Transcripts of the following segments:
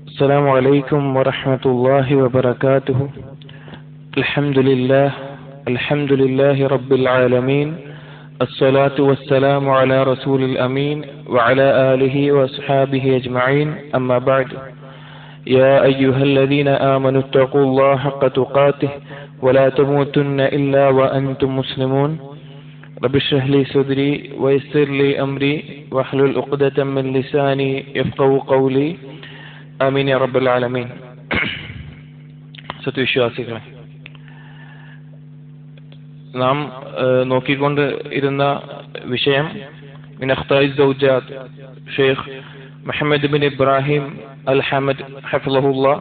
السلام عليكم ورحمة الله وبركاته. الحمد لله رب العالمين. الصلاة والسلام على رسول الأمين وعلى آله وأصحابه أجمعين. أما بعد، يا أيها الذين آمنوا اتقوا الله حق تقاته ولا تموتن إلا وأنتم مسلمون. رب اشرح لي صدري ويسر لي أمري واحلل عقدة من لساني يفقهوا قولي. ആമീൻ യാ റബ്ബൽ ആലമീൻ. സത്യവിശ്വാസികളെ, നാം നോക്കിക്കൊണ്ട് ഇരുന്ന വിഷയം മിൻ അഖ്താഇ സൗജാത്ത് Sheikh Muhammad bin Ibrahim Al Hamad ഹഫിളഹുല്ലാഹ്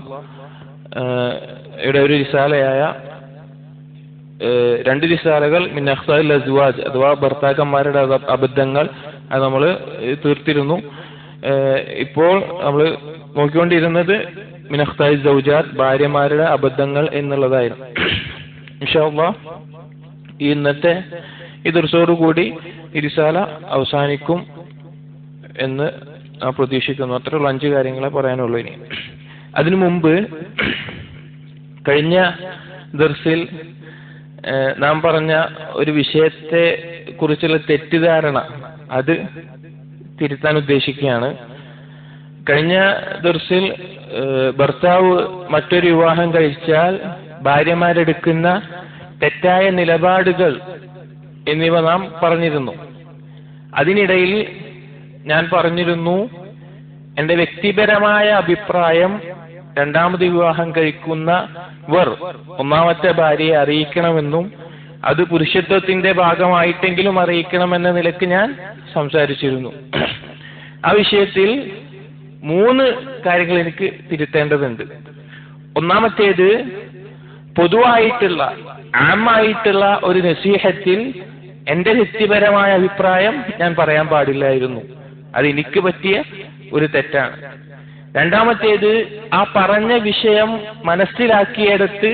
യുടെ ഒരു റിസാലയായ രണ്ട് റിസാലകൾ മിൻ അഖ്താഇൽ അസ്വാജ് അഥവാ ഭർത്താക്കന്മാരുടെ അബദ്ധങ്ങൾ അത് നമ്മൾ തീർത്തിരുന്നു. ഇപ്പോൾ നമ്മൾ നോക്കിക്കൊണ്ടിരുന്നത് മിൻ അഖ്താഇ സൗജാത്ത് ഭാര്യമാരുടെ അബദ്ധങ്ങൾ എന്നുള്ളതായിരുന്നു. ഇൻഷാ അല്ലാഹ് ഇന്നത്തെ ഈ ദർസോടുകൂടി ഈ റിസാല അവസാനിക്കും എന്ന് പ്രതീക്ഷിക്കുന്നു. അത്രയുള്ള 5 കാര്യങ്ങളെ പറയാനുള്ളൂ. ഇനി അതിനു മുമ്പ് കഴിഞ്ഞ ദർസിൽ നാം പറഞ്ഞ ഒരു വിഷയത്തെ കുറിച്ചുള്ള തെറ്റിദ്ധാരണ അത് തിരുത്താൻ ഉദ്ദേശിക്കുകയാണ്. കഴിഞ്ഞ ദർസിൽ ഭർത്താവ് മറ്റൊരു വിവാഹം കഴിച്ചാൽ ഭാര്യമാരെടുക്കുന്ന തെറ്റായ നിലപാടുകൾ എന്നിവ നാം പറഞ്ഞിരുന്നു. അതിനിടയിൽ ഞാൻ പറഞ്ഞിരുന്നു, എൻ്റെ വ്യക്തിപരമായ അഭിപ്രായം രണ്ടാമത് വിവാഹം കഴിക്കുന്നവർ ഒന്നാമത്തെ ഭാര്യയെ അറിയിക്കണമെന്നും അത് പുരുഷത്വത്തിന്റെ ഭാഗമായിട്ടെങ്കിലും അറിയിക്കണമെന്ന നിലക്ക് ഞാൻ സംസാരിച്ചിരുന്നു. ആ വിഷയത്തിൽ 3 കാര്യങ്ങൾ എനിക്ക് തിരുത്തേണ്ടതുണ്ട്. ഒന്നാമത്തേത്, പൊതുവായിട്ടുള്ള ആമായിട്ടുള്ള ഒരു നസീഹത്തിൽ എൻ്റെ വ്യക്തിപരമായ അഭിപ്രായം ഞാൻ പറയാൻ പാടില്ലായിരുന്നു. അത് എനിക്ക് പറ്റിയ ഒരു തെറ്റാണ്. രണ്ടാമത്തേത്, ആ പറഞ്ഞ വിഷയം മനസ്സിലാക്കിയെടുത്ത്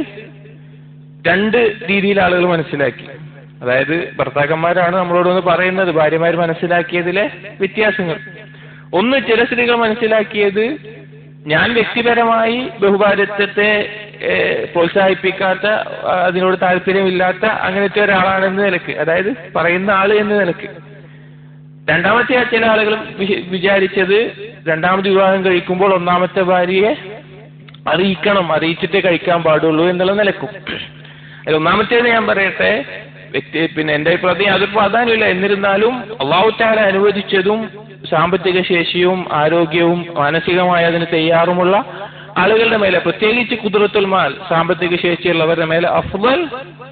2 രീതിയിൽ ആളുകൾ മനസ്സിലാക്കി. അതായത് ഭർത്താക്കന്മാരാണ് നമ്മളോടൊന്ന് പറയുന്നത് ഭാര്യമാർ മനസ്സിലാക്കിയതിലെ വ്യത്യാസങ്ങൾ. ഒന്ന്, ചില സ്ത്രീകൾ മനസ്സിലാക്കിയത് ഞാൻ വ്യക്തിപരമായി ബഹുഭാര്യത്വത്തെ പ്രോത്സാഹിപ്പിക്കാത്ത, അതിനോട് താല്പര്യമില്ലാത്ത അങ്ങനത്തെ ഒരാളാണെന്ന നിലക്ക്, അതായത് പറയുന്ന ആള് എന്ന നിലക്ക്. രണ്ടാമത്തെ ചില ആളുകളും വിചാരിച്ചത് രണ്ടാമത് വിവാഹം കഴിക്കുമ്പോൾ ഒന്നാമത്തെ ഭാര്യയെ അറിയിച്ചിട്ടേ കഴിക്കാൻ പാടുള്ളൂ എന്നുള്ള നിലക്കും. ഒന്നാമത്തേത് ഞാൻ പറയട്ടെ, പിന്നെ എൻ്റെ അഭിപ്രായത്തിൽ അതൊരു പ്രാധാന്യമില്ല. എന്നിരുന്നാലും അല്ലാഹു തആല അനുവദിച്ചതും സാമ്പത്തിക ശേഷിയും ആരോഗ്യവും മാനസികമായി അതിന് തയ്യാറുമുള്ള ആളുകളുടെ മേലെ, പ്രത്യേകിച്ച് ഖുദ്റത്തുൽ മാൽ സാമ്പത്തിക ശേഷിയുള്ളവരുടെ മേലെ അഫ്ളൽ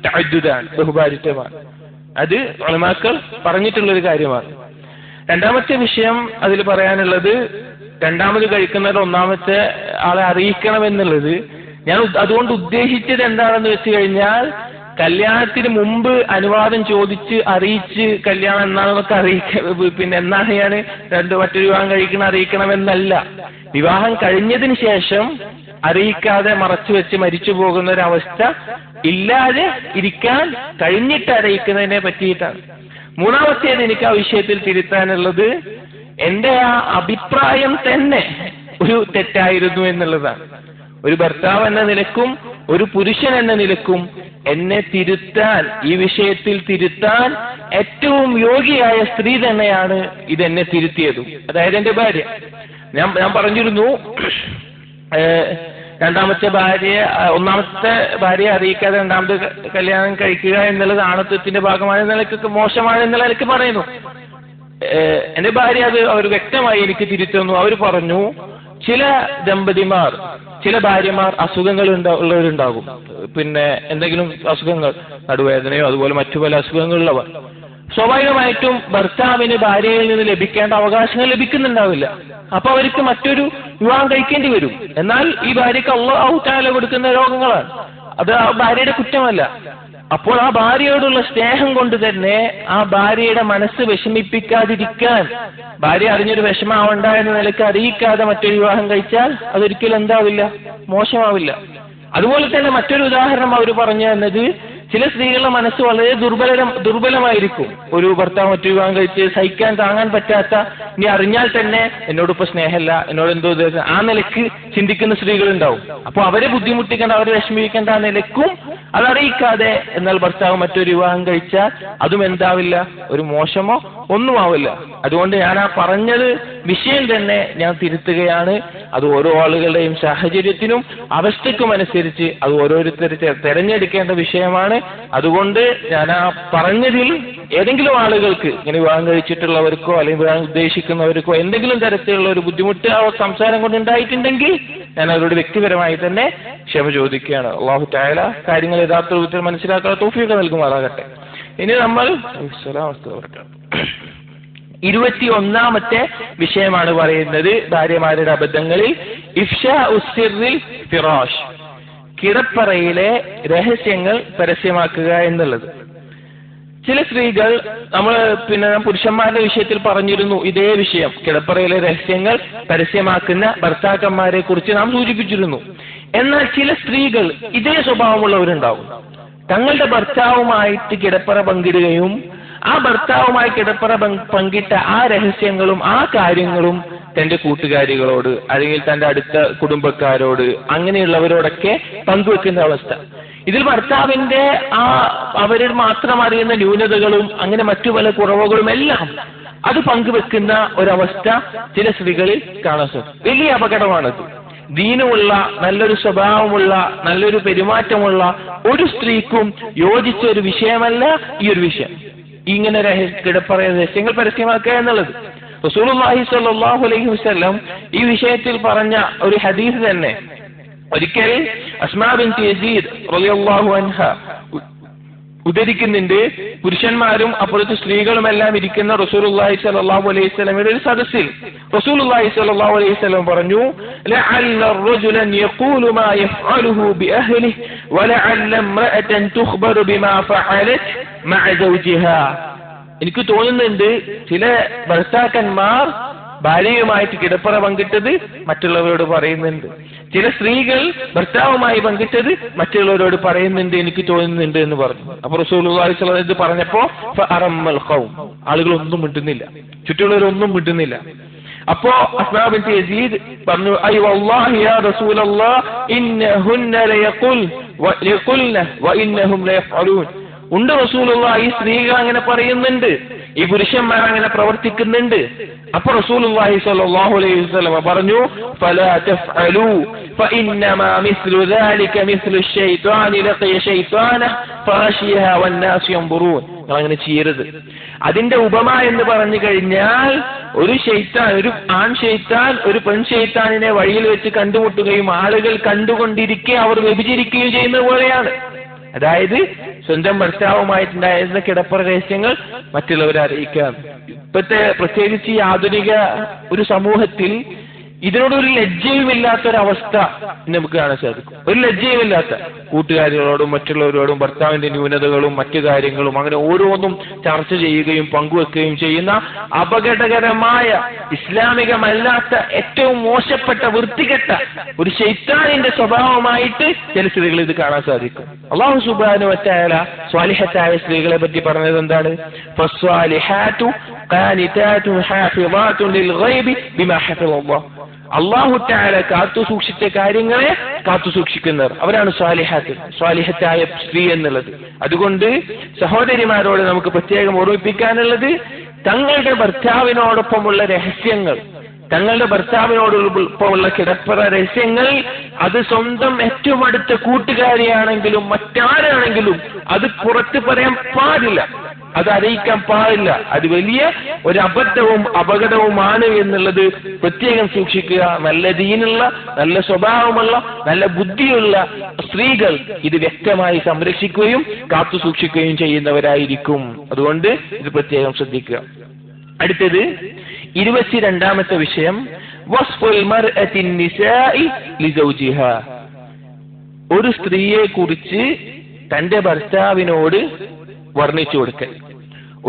തഅദ്ദുദാൻ ബഹുഭാരിത്വമാണ്. അത് ഉലമാക്കൾ പറഞ്ഞിട്ടുള്ളൊരു കാര്യമാണ്. രണ്ടാമത്തെ വിഷയം അതിൽ പറയാനുള്ളത്, രണ്ടാമത് കഴിക്കുന്നത് ഒന്നാമത്തെ ആളെ അറിയിക്കണം എന്നുള്ളത്. ഞാൻ അതുകൊണ്ട് ഉദ്ദേശിച്ചത് എന്താണെന്ന് വെച്ച് കഴിഞ്ഞാൽ, കല്യാണത്തിന് മുമ്പ് അനുവാദം ചോദിച്ച് അറിയിച്ച് കല്യാണം എന്നാണെന്നൊക്കെ പിന്നെ എന്നാണ് ഞാൻ മറ്റൊരു വിവാഹം അറിയിക്കണമെന്നല്ല. വിവാഹം കഴിഞ്ഞതിന് ശേഷം അറിയിക്കാതെ മറച്ചു വെച്ച് മരിച്ചു പോകുന്ന ഒരവസ്ഥ ഇല്ലാതെ ഇരിക്കാൻ കഴിഞ്ഞിട്ട് അറിയിക്കുന്നതിനെ പറ്റിയിട്ടാണ്. മൂന്നാമത്തേത് എനിക്ക് ആ വിഷയത്തിൽ തിരുത്താനുള്ളത്, എൻ്റെ ആ അഭിപ്രായം തന്നെ ഒരു തെറ്റായിരുന്നു എന്നുള്ളതാണ്. ഒരു ഭർത്താവ് എന്ന നിലക്കും ഒരു പുരുഷൻ എന്ന നിലക്കും എന്നെ തിരുത്താൻ, ഈ വിഷയത്തിൽ തിരുത്താൻ ഏറ്റവും യോഗ്യയായ സ്ത്രീ തന്നെയാണ് ഇതെന്നെ തിരുത്തിയതും, അതായത് എൻ്റെ ഭാര്യ. ഞാൻ പറഞ്ഞിരുന്നു, ഒന്നാമത്തെ ഭാര്യയെ അറിയിക്കാതെ രണ്ടാമത്തെ കല്യാണം കഴിക്കുക എന്നുള്ളത് ആണത്വത്തിന്റെ ഭാഗമായ നിലയ്ക്ക് മോശമാണ് എന്നുള്ള നിലയ്ക്ക് പറയുന്നു. എൻ്റെ ഭാര്യ അത് അവർ വ്യക്തമായി എനിക്ക് തിരുത്തുന്നു. അവർ പറഞ്ഞു, ചില ദമ്പതിമാർ, ചില ഭാര്യമാർ അസുഖങ്ങൾ ഉള്ളവരുണ്ടാകും, പിന്നെ എന്തെങ്കിലും അസുഖങ്ങൾ, നടുവേദനയോ അതുപോലെ മറ്റു പല അസുഖങ്ങളുള്ളവർ. സ്വാഭാവികമായിട്ടും ഭർത്താവിന് ഭാര്യയിൽ നിന്ന് ലഭിക്കേണ്ട അവകാശങ്ങൾ ലഭിക്കുന്നുണ്ടാവില്ല. അപ്പൊ അവർക്ക് മറ്റൊരു വിവാഹം കഴിക്കേണ്ടി വരും. എന്നാൽ ഈ ഭാര്യക്ക് അല്ലാഹു തആല കൊടുക്കുന്ന രോഗങ്ങളാണ്, അത് ആ ഭാര്യയുടെ കുറ്റമല്ല. അപ്പോൾ ആ ഭാര്യയോടുള്ള സ്നേഹം കൊണ്ട് തന്നെ ആ ഭാര്യയുടെ മനസ്സ് വിഷമിപ്പിക്കാതിരിക്കാൻ, ഭാര്യ അറിഞ്ഞൊരു വിഷമാവണ്ട എന്ന നിലയ്ക്ക് അറിയിക്കാതെ മറ്റൊരു വിവാഹം കഴിച്ചാൽ അതൊരിക്കലും എന്താവില്ല, മോശമാവില്ല. അതുപോലെ തന്നെ മറ്റൊരു ഉദാഹരണം അവർ പറഞ്ഞു തന്നത്, ചില സ്ത്രീകളുടെ മനസ്സ് വളരെ ദുർബലമായിരിക്കും. ഒരു ഭർത്താവ് മറ്റൊരു വിവാഹം കഴിച്ച് സഹിക്കാൻ താങ്ങാൻ പറ്റാത്ത, ഇനി അറിഞ്ഞാൽ തന്നെ എന്നോടിപ്പോ സ്നേഹമല്ല, എന്നോട് എന്തോ ആ നിലക്ക് ചിന്തിക്കുന്ന സ്ത്രീകളുണ്ടാവും. അപ്പൊ അവരെ ബുദ്ധിമുട്ടിക്കേണ്ട, അവരെ വിഷമിക്കേണ്ട ആ നിലക്കും അതറിയിക്കാതെ എന്നാൽ ഭർത്താവ് മറ്റൊരു വിവാഹം കഴിച്ചാൽ അതും എന്താവില്ല, ഒരു മോശമോ ഒന്നും ആവില്ല. അതുകൊണ്ട് ഞാൻ ആ പറഞ്ഞത് വിഷയം തന്നെ ഞാൻ തിരുത്തുകയാണ്. അത് ഓരോ ആളുകളുടെയും സാഹചര്യത്തിനും അവസ്ഥയ്ക്കും അനുസരിച്ച് അത് ഓരോരുത്തർ തെരഞ്ഞെടുക്കേണ്ട വിഷയമാണ്. അതുകൊണ്ട് ഞാൻ ആ പറഞ്ഞതിൽ ഏതെങ്കിലും ആളുകൾക്ക് ഇങ്ങനെ വിവാഹം കഴിച്ചിട്ടുള്ളവർക്കോ അല്ലെങ്കിൽ വിവാഹം ഉദ്ദേശിക്കുന്നവർക്കോ എന്തെങ്കിലും തരത്തിലുള്ള ഒരു ബുദ്ധിമുട്ട് ആ സംസാരം കൊണ്ട് ഉണ്ടായിട്ടുണ്ടെങ്കിൽ ഞാൻ അവരോട് വ്യക്തിപരമായി തന്നെ ക്ഷമ ചോദിക്കുകയാണ്. അല്ലാഹു തആല കാര്യങ്ങൾ യഥാർത്ഥ രൂപത്തിൽ മനസ്സിലാക്കാൻ തൗഫീഖ് നൽകുമാറാകട്ടെ. ഇനി നമ്മൾ 21ാമത്തെ വിഷയമാണ് പറയുന്നത്, ഭാര്യമാരുടെ അബദ്ധങ്ങളിൽ ഇഫ്ശാഉസ് സിർറിൽ ഫിറാഷ്, കിടപ്പറയിലെ രഹസ്യങ്ങൾ പരസ്യമാക്കുക എന്നുള്ളത്. ചില സ്ത്രീകൾ, നമ്മൾ പുരുഷന്മാരുടെ വിഷയത്തിൽ പറഞ്ഞിരുന്നു ഇതേ വിഷയം, കിടപ്പറയിലെ രഹസ്യങ്ങൾ പരസ്യമാക്കുന്ന ഭർത്താക്കന്മാരെ കുറിച്ച് നാം സൂചിപ്പിച്ചിരുന്നു. എന്നാൽ ചില സ്ത്രീകൾ ഇതേ സ്വഭാവമുള്ളവരുണ്ടാവും. തങ്ങളുടെ ഭർത്താവുമായിട്ട് കിടപ്പറ പങ്കിടുകയും ആ ഭർത്താവുമായി കിടപ്പറ പങ്കിട്ട ആ രഹസ്യങ്ങളും ആ കാര്യങ്ങളും തന്റെ കൂട്ടുകാരികളോട് അല്ലെങ്കിൽ തന്റെ അടുത്ത കുടുംബക്കാരോട് അങ്ങനെയുള്ളവരോടൊക്കെ പങ്കുവെക്കുന്ന അവസ്ഥ. ഇതിൽ ഭർത്താവിന്റെ അവരിൽ മാത്രം അറിയുന്ന ന്യൂനതകളും അങ്ങനെ മറ്റു പല കുറവുകളും എല്ലാം അത് പങ്കുവെക്കുന്ന ഒരവസ്ഥ ചില സ്ത്രീകളിൽ കാണാൻ സാധിക്കും. വലിയ അപകടമാണത്. ദീനുമുള്ള, നല്ലൊരു സ്വഭാവമുള്ള, നല്ലൊരു പെരുമാറ്റമുള്ള ഒരു സ്ത്രീക്കും യോജിച്ച ഒരു വിഷയമല്ല ഈ ഒരു വിഷയം. ഇങ്ങനെ കിടപ്പറ രഹസ്യങ്ങൾ പരസ്യമാക്കുക എന്നുള്ളത്. റസൂലുള്ളാഹി സ്വല്ലല്ലാഹു അലൈഹി വസല്ലം ഈ വിഷയത്തിൽ പറഞ്ഞ ഒരു ഹദീസ് തന്നെ. ഒരിക്കൽ അസ്മാ ബിൻത് യസീദ് റളിയല്ലാഹു അൻഹ ഉദ്ധരിക്കുന്നുണ്ട്, പുരുഷന്മാരും അപ്പുറത്ത് സ്ത്രീകളുമെല്ലാം ഇരിക്കുന്ന റസൂലുള്ളാഹി സ്വല്ലല്ലാഹു അലൈഹി വസല്ലമയുടെ ഒരു സദസ്സിൽ റസൂലുള്ളാഹി സ്വല്ലല്ലാഹു അലൈഹി വസല്ലം പറഞ്ഞു, ലഅല്ല റജുലൻ യഖൂലു മാ യഫ്അലുഹു ബിഅഹ്ലിഹി വലഅല്ല ഇംറഅതൻ തുഖ്ബറു ബിമാ ഫഅലത് മഅ സൗജിഹാ. എനിക്ക് തോന്നുന്നുണ്ട് ചില ഭർത്താക്കന്മാർ ഭാര്യയുമായിട്ട് കിടപ്പറ പങ്കിട്ടത് മറ്റുള്ളവരോട് പറയുന്നുണ്ട്, ചില സ്ത്രീകൾ ഭർത്താവുമായി പങ്കിട്ടത് മറ്റുള്ളവരോട് പറയുന്നുണ്ട്, എനിക്ക് തോന്നുന്നുണ്ട് എന്ന് പറഞ്ഞു. അപ്പൊ റസൂലുള്ളാഹി സ്വല്ലല്ലാഹു അലൈഹി വസല്ലം പറഞ്ഞപ്പോ ഫഅറമ്മൽ ഖൗം, ആളുകളൊന്നും മിണ്ടുന്നില്ല, ചുറ്റുള്ളവരൊന്നും മിണ്ടുന്നില്ല. അപ്പോ അസ്മാ ബിൻത് യസീദ് പറഞ്ഞു, ഐ വല്ലാഹി യാ റസൂലല്ലാഹ് ഇന്നഹുന്ന ലയഖുൽന വഇന്നഹും ലയഫ്അലൂൻ. ഉണ്ട് റസൂലുള്ളാഹി, ഈ സ്ത്രീകൾ അങ്ങനെ പറയുന്നുണ്ട്, ഈ പുരുഷന്മാർ അങ്ങനെ പ്രവർത്തിക്കുന്നുണ്ട്. അപ്പൊ റസൂലുള്ളാഹി സ്വല്ലല്ലാഹു അലൈഹി വസല്ലം പറഞ്ഞു, ഫലാ തഫ്അലൂ ഫഇന്നമാ മിസ്ലു ദാലിക മിസ്ലു ശൈത്വാനി ലഖിയ ശൈത്വാനഹ ഫഖശിയഹാ വന്നാസ് യൻദുറൂൻ. അങ്ങനെ ചെയ്യരുത്. അതിന്റെ ഉപമ എന്ന് പറഞ്ഞു കഴിഞ്ഞാൽ ഒരു ശൈത്താൻ, ഒരു ആൺ ശൈത്താൻ ഒരു പെൺ ശൈത്താനിനെ വഴിയിൽ വെച്ച് കണ്ടുമുട്ടുകയും ആളുകൾ കണ്ടുകൊണ്ടിരിക്കെ അവർ വ്യഭിചരിക്കുകയും ചെയ്യുന്നത് പോലെയാണ്. അതായത് സ്വന്തം ഭർത്താവുമായിട്ടുണ്ടായിരുന്ന കിടപ്പറ രഹസ്യങ്ങൾ മറ്റുള്ളവരെ അറിയിക്കാം. ഇപ്പോഴത്തെ പ്രത്യേകിച്ച് ഈ ആധുനിക ഒരു സമൂഹത്തിൽ ഇതിനോടൊരു ലജ്ജയുമില്ലാത്തൊരവസ്ഥ നമുക്ക് കാണാൻ സാധിക്കും. ഒരു ലജ്ജയുമില്ലാത്ത, കൂട്ടുകാരികളോടും മറ്റുള്ളവരോടും ഭർത്താവിന്റെ ന്യൂനതകളും മറ്റു കാര്യങ്ങളും അങ്ങനെ ഓരോന്നും ചർച്ച ചെയ്യുകയും പങ്കുവെക്കുകയും ചെയ്യുന്ന അപകടകരമായ, ഇസ്ലാമികമല്ലാത്ത, ഏറ്റവും മോശപ്പെട്ട, വൃത്തികെട്ട ഒരു ശൈത്താനിന്റെ സ്വഭാവമായിട്ട് ചില സ്ത്രീകൾ ഇത് കാണാൻ സാധിക്കും. അല്ലാഹു സുബ്ഹാനഹു വ തആല സ്വാലിഹത്തായ സ്ത്രീകളെ പറ്റി പറഞ്ഞത് എന്താണ്? ഫസ്വാലിഹാതു ഖാനിതാതു ഹാഫിളാതു ലിൽ ഗൈബി ബിമാ ഹഫിളല്ലാഹ്. അല്ലാഹു തആല കാത്തു സൂക്ഷിച്ച കാര്യങ്ങളെ കാത്തു സൂക്ഷിക്കുന്നവർ അവരാണ് സ്വാലിഹാത്ത്, സ്വാലിഹത്തായ സ്ത്രീ എന്നുള്ളത്. അതുകൊണ്ട് സഹോദരിമാരോട് നമുക്ക് പ്രത്യേകം ഓർമ്മിപ്പിക്കാനുള്ളത്, തങ്ങളുടെ ഭർത്താവിനോടൊപ്പമുള്ള രഹസ്യങ്ങൾ, തങ്ങളുടെ ഭർത്താവിനോടൊപ്പമുള്ള കിടപ്പറ രഹസ്യങ്ങൾ അത് സ്വന്തം ഏറ്റവും അടുത്ത കൂട്ടുകാരിയാണെങ്കിലും മറ്റാരാണെങ്കിലും അത് പുറത്ത് പറയാൻ പാടില്ല, അത് അറിയിക്കാൻ പാടില്ല. അത് വലിയ ഒരു അബദ്ധവും അപകടവുമാണ് എന്നുള്ളത് പ്രത്യേകം സൂക്ഷിക്കുക. നല്ല ദീനുള്ള, നല്ല സ്വഭാവമുള്ള, നല്ല ബുദ്ധിയുള്ള സ്ത്രീകൾ ഇത് വ്യക്തമായി സംരക്ഷിക്കുകയും കാത്തു സൂക്ഷിക്കുകയും ചെയ്യുന്നവരായിരിക്കും. അതുകൊണ്ട് ഇത് പ്രത്യേകം ശ്രദ്ധിക്കുക. അടുത്തത് 22ാമത്തെ വിഷയം, വസ്ഫുൽ മർഅത്തി നിസാഇ ലിസൗജിഹാ. ഒരു സ്ത്രീയെ കുറിച്ച് തന്റെ ഭർത്താവിനോട് വർണ്ണിച്ചു കൊടുക്കൽ.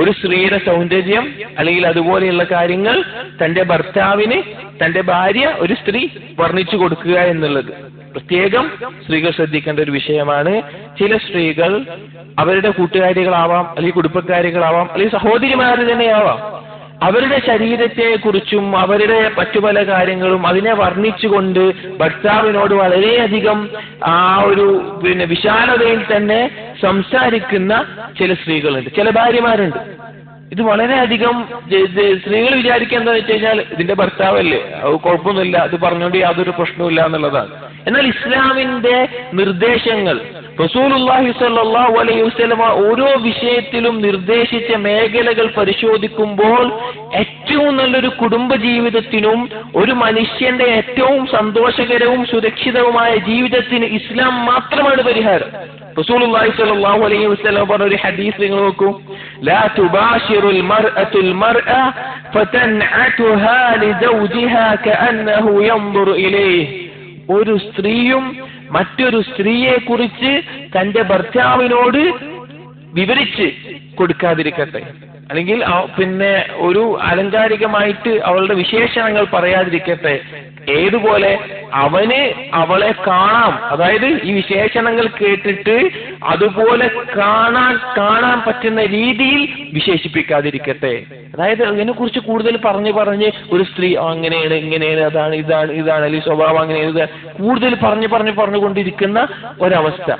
ഒരു സ്ത്രീയുടെ സൗന്ദര്യം അല്ലെങ്കിൽ അതുപോലെയുള്ള കാര്യങ്ങൾ തന്റെ ഭർത്താവിന്, തന്റെ ഭാര്യ, ഒരു സ്ത്രീ വർണ്ണിച്ചു കൊടുക്കുക എന്നുള്ളത്. പ്രത്യേകം സ്ത്രീകൾ ശ്രദ്ധിക്കേണ്ട ഒരു വിഷയമാണ്. ചില സ്ത്രീകൾ അവരുടെ കൂട്ടുകാരികളാവാം, അല്ലെങ്കിൽ കുടുംബക്കാരികളാവാം, അല്ലെങ്കിൽ സഹോദരിമാർ തന്നെയാവാം, അവരുടെ ശരീരത്തെ കുറിച്ചും അവരുടെ മറ്റു പല കാര്യങ്ങളും അതിനെ വർണ്ണിച്ചുകൊണ്ട് ഭർത്താവിനോട് വളരെയധികം ആ ഒരു വിശാലതയിൽ തന്നെ സംസാരിക്കുന്ന ചില സ്ത്രീകളുണ്ട്, ചില ഭാര്യമാരുണ്ട്. ഇത് വളരെയധികം സ്ത്രീകൾ വിചാരിക്കുക എന്താണെന്ന് വെച്ച് കഴിഞ്ഞാൽ ഇതിന്റെ ഭർത്താവല്ലേ, അത് കുഴപ്പമൊന്നുമില്ല, അത് പറഞ്ഞുകൊണ്ട് യാതൊരു പ്രശ്നവുമില്ല എന്നുള്ളതാണ്. എന്നാൽ ഇസ്ലാമിന്റെ നിർദ്ദേശങ്ങൾ, റസൂലുള്ളാഹി സ്വല്ലല്ലാഹു അലൈഹി വസല്ലം ഓരോ വിഷയത്തിലും നിർദ്ദേശിച്ച മേഖലകൾ പരിശോധിക്കുമ്പോൾ ഏറ്റവും നല്ലൊരു കുടുംബ ജീവിതത്തിനും ഒരു മനുഷ്യന്റെ ഏറ്റവും സന്തോഷകരവും സുരക്ഷിതവുമായ ജീവിതത്തിന് ഇസ്ലാം മാത്രമാണ് പരിഹാരം. റസൂലുള്ളാഹി സ്വല്ലല്ലാഹു അലൈഹി വസല്ലം പറഞ്ഞ ഒരു ഹദീസ് നിങ്ങൾ നോക്കൂ, ലാ തുബാശിറുൽ മർഅത്തുൽ മർഅ ഫതൻഅതുഹാ ലിസൗജിഹാ കഅന്നഹു യൻദുറു ഇലൈഹി. ഒരു സ്ത്രീയും മറ്റൊരു സ്ത്രീയെ കുറിച്ച് തന്റെ ഭർത്താവിനോട് വിവരിച്ച് കൊടുക്കാതിരിക്കട്ടെ, അല്ലെങ്കിൽ പിന്നെ ഒരു അലങ്കാരികമായിട്ട് അവളുടെ വിശേഷണങ്ങൾ പറയാതിരിക്കട്ടെ. ഏതുപോലെ അവന് അവളെ കാണാം, അതായത് ഈ വിശേഷണങ്ങൾ കേട്ടിട്ട് അതുപോലെ കാണാൻ പറ്റുന്ന രീതിയിൽ വിശേഷിപ്പിക്കാതിരിക്കട്ടെ. അതായത് അതിനെ കുറിച്ച് കൂടുതൽ പറഞ്ഞ് ഒരു സ്ത്രീ അങ്ങനെയാണ്, ഇങ്ങനെയാണ്, അതാണ്, ഇതാണ് അല്ലെങ്കിൽ സ്വഭാവം അങ്ങനെയാണ്, കൂടുതൽ പറഞ്ഞുകൊണ്ടിരിക്കുന്ന ഒരവസ്ഥ.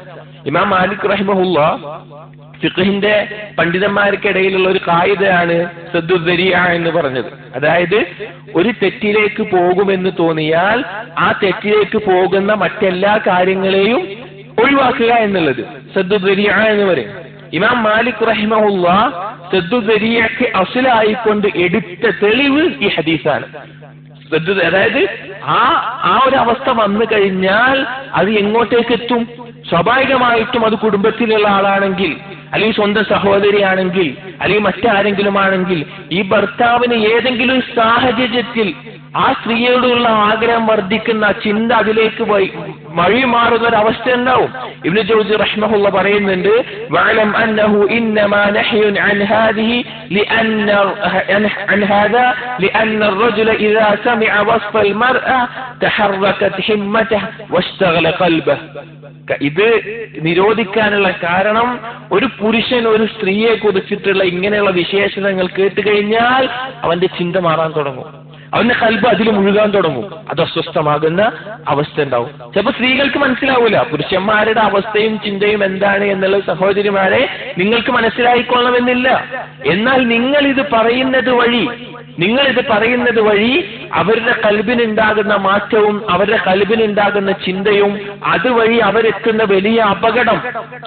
ഇമാം മാലിക് റഹിമഹുല്ലാ ഫിഖ്ഹിന്റെ പണ്ഡിതന്മാർക്കിടയിലുള്ള ഒരു ഖായിദയാണ് സദ്ദു ദരിയ എന്ന് പറഞ്ഞത്. അതായത് ഒരു തെറ്റിലേക്ക് പോകുമെന്ന് തോന്നിയാൽ ആ തെറ്റിലേക്ക് പോകുന്ന മറ്റെല്ലാ കാര്യങ്ങളെയും ഒഴിവാക്കുക എന്നുള്ളത് സദ്ദു ദരിയ എന്ന് പറയും. ഇമാം മാലിക് റഹിമഹുല്ലാ സദ്ദു ദരിയക്ക് അസ്ലായിക്കൊണ്ട് എടുത്ത തെളിവ് ഈ ഹദീസാണ്. അതായത് ആ ഒരു അവസ്ഥ വന്നു കഴിഞ്ഞാൽ അത് എങ്ങോട്ടേക്ക് എത്തും? സ്വാഭാവികമായിട്ടും അത് കുടുംബത്തിലുള്ള ആളാണെങ്കിൽ, അല്ലെങ്കിൽ സ്വന്തം സഹോദരിയാണെങ്കിൽ, അല്ലെങ്കിൽ മറ്റാരെങ്കിലും ആണെങ്കിൽ, ഈ ഭർത്താവിന് ഏതെങ്കിലും സാഹചര്യത്തിൽ ആ സ്ത്രീയോടുള്ള ആഗ്രഹം വർദ്ധിക്കുന്ന ചിന്ത അതിലേക്ക് വഴി മാറുന്ന ഒരു അവസ്ഥ ഉണ്ടാവും. ഇബ്നു ജൗസി റഹ്മഹുല്ലാഹ് പറയുന്നുണ്ട്, വഅലം അന്നഹു ഇന്നമാ നഹ്യുൻ അൻ ഹാദിഹി ലിഅന്ന الرجل إذا سمع وصف المرأة تحركت همته واشتغل قلبه. ഇത് നിരോധിക്കാനുള്ള കാരണം ഒരു പുരുഷൻ ഒരു സ്ത്രീയെ കുറിച്ചിട്ടുള്ള ഇങ്ങനെയുള്ള വിശേഷണങ്ങൾ കേട്ട് കഴിഞ്ഞാൽ അവന്റെ ചിന്ത മാറാൻ തുടങ്ങും, അവന്റെ കൽബ് അതിൽ മുഴുകാൻ തുടങ്ങും, അത് അസ്വസ്ഥമാകുന്ന അവസ്ഥ ഉണ്ടാവും. ചിലപ്പോൾ സ്ത്രീകൾക്ക് മനസ്സിലാവൂല പുരുഷന്മാരുടെ അവസ്ഥയും ചിന്തയും എന്താണ് എന്നുള്ളത്. സഹോദരിമാരെ, നിങ്ങൾക്ക് മനസ്സിലായിക്കൊള്ളണമെന്നില്ല. എന്നാൽ നിങ്ങൾ ഇത് പറയുന്നത് വഴി അവരുടെ കൽബിനുണ്ടാകുന്ന മാറ്റവും അവരുടെ കൽബിനുണ്ടാകുന്ന ചിന്തയും അതുവഴി അവരെത്തുന്ന വലിയ അപകടം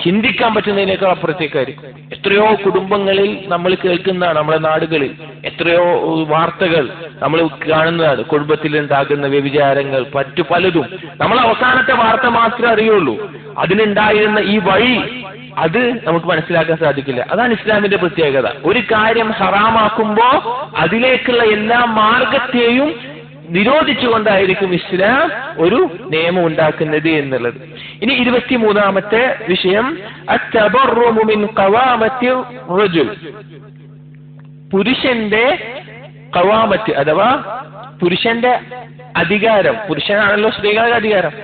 ചിന്തിക്കാൻ പറ്റുന്നതിനേക്കാൾ അപ്പുറത്തേക്കായിരിക്കും. എത്രയോ കുടുംബങ്ങളിൽ നമ്മൾ കേൾക്കുന്നതാണ്, നമ്മുടെ നാടുകളിൽ എത്രയോ വാർത്തകൾ നമ്മൾ കാണുന്നതാണ്. കുടുംബത്തിൽ ഉണ്ടാകുന്ന വ്യഭിചാരങ്ങൾ, മറ്റു പലതും. നമ്മൾ അവസാനത്തെ വാർത്ത മാത്രമേ അറിയുള്ളൂ. അതിനുണ്ടായിരുന്ന ഈ വഴി അത് നമുക്ക് മനസ്സിലാക്കാൻ സാധിക്കില്ല. അതാണ് ഇസ്ലാമിന്റെ പ്രത്യേകത. ഒരു കാര്യം ഹറാമാക്കുമ്പോ അതിലേക്കുള്ള എല്ലാ മാർഗത്തെയും നിരോധിച്ചുകൊണ്ടായിരിക്കും ഇസ്ലാം ഒരു നിയമം ഉണ്ടാക്കുന്നത് എന്നുള്ളത്. ഇനി 23-ാമത്തെ വിഷയം, അത്തബറുമു മിൻ ഖവാമത്തി റജുൽ. പുരുഷന്റെ ഖവാമത്ത് അഥവാ പുരുഷന്റെ അധികാരം, പുരുഷനാണല്ലോ സ്ത്രീകളുടെ അധികാരം,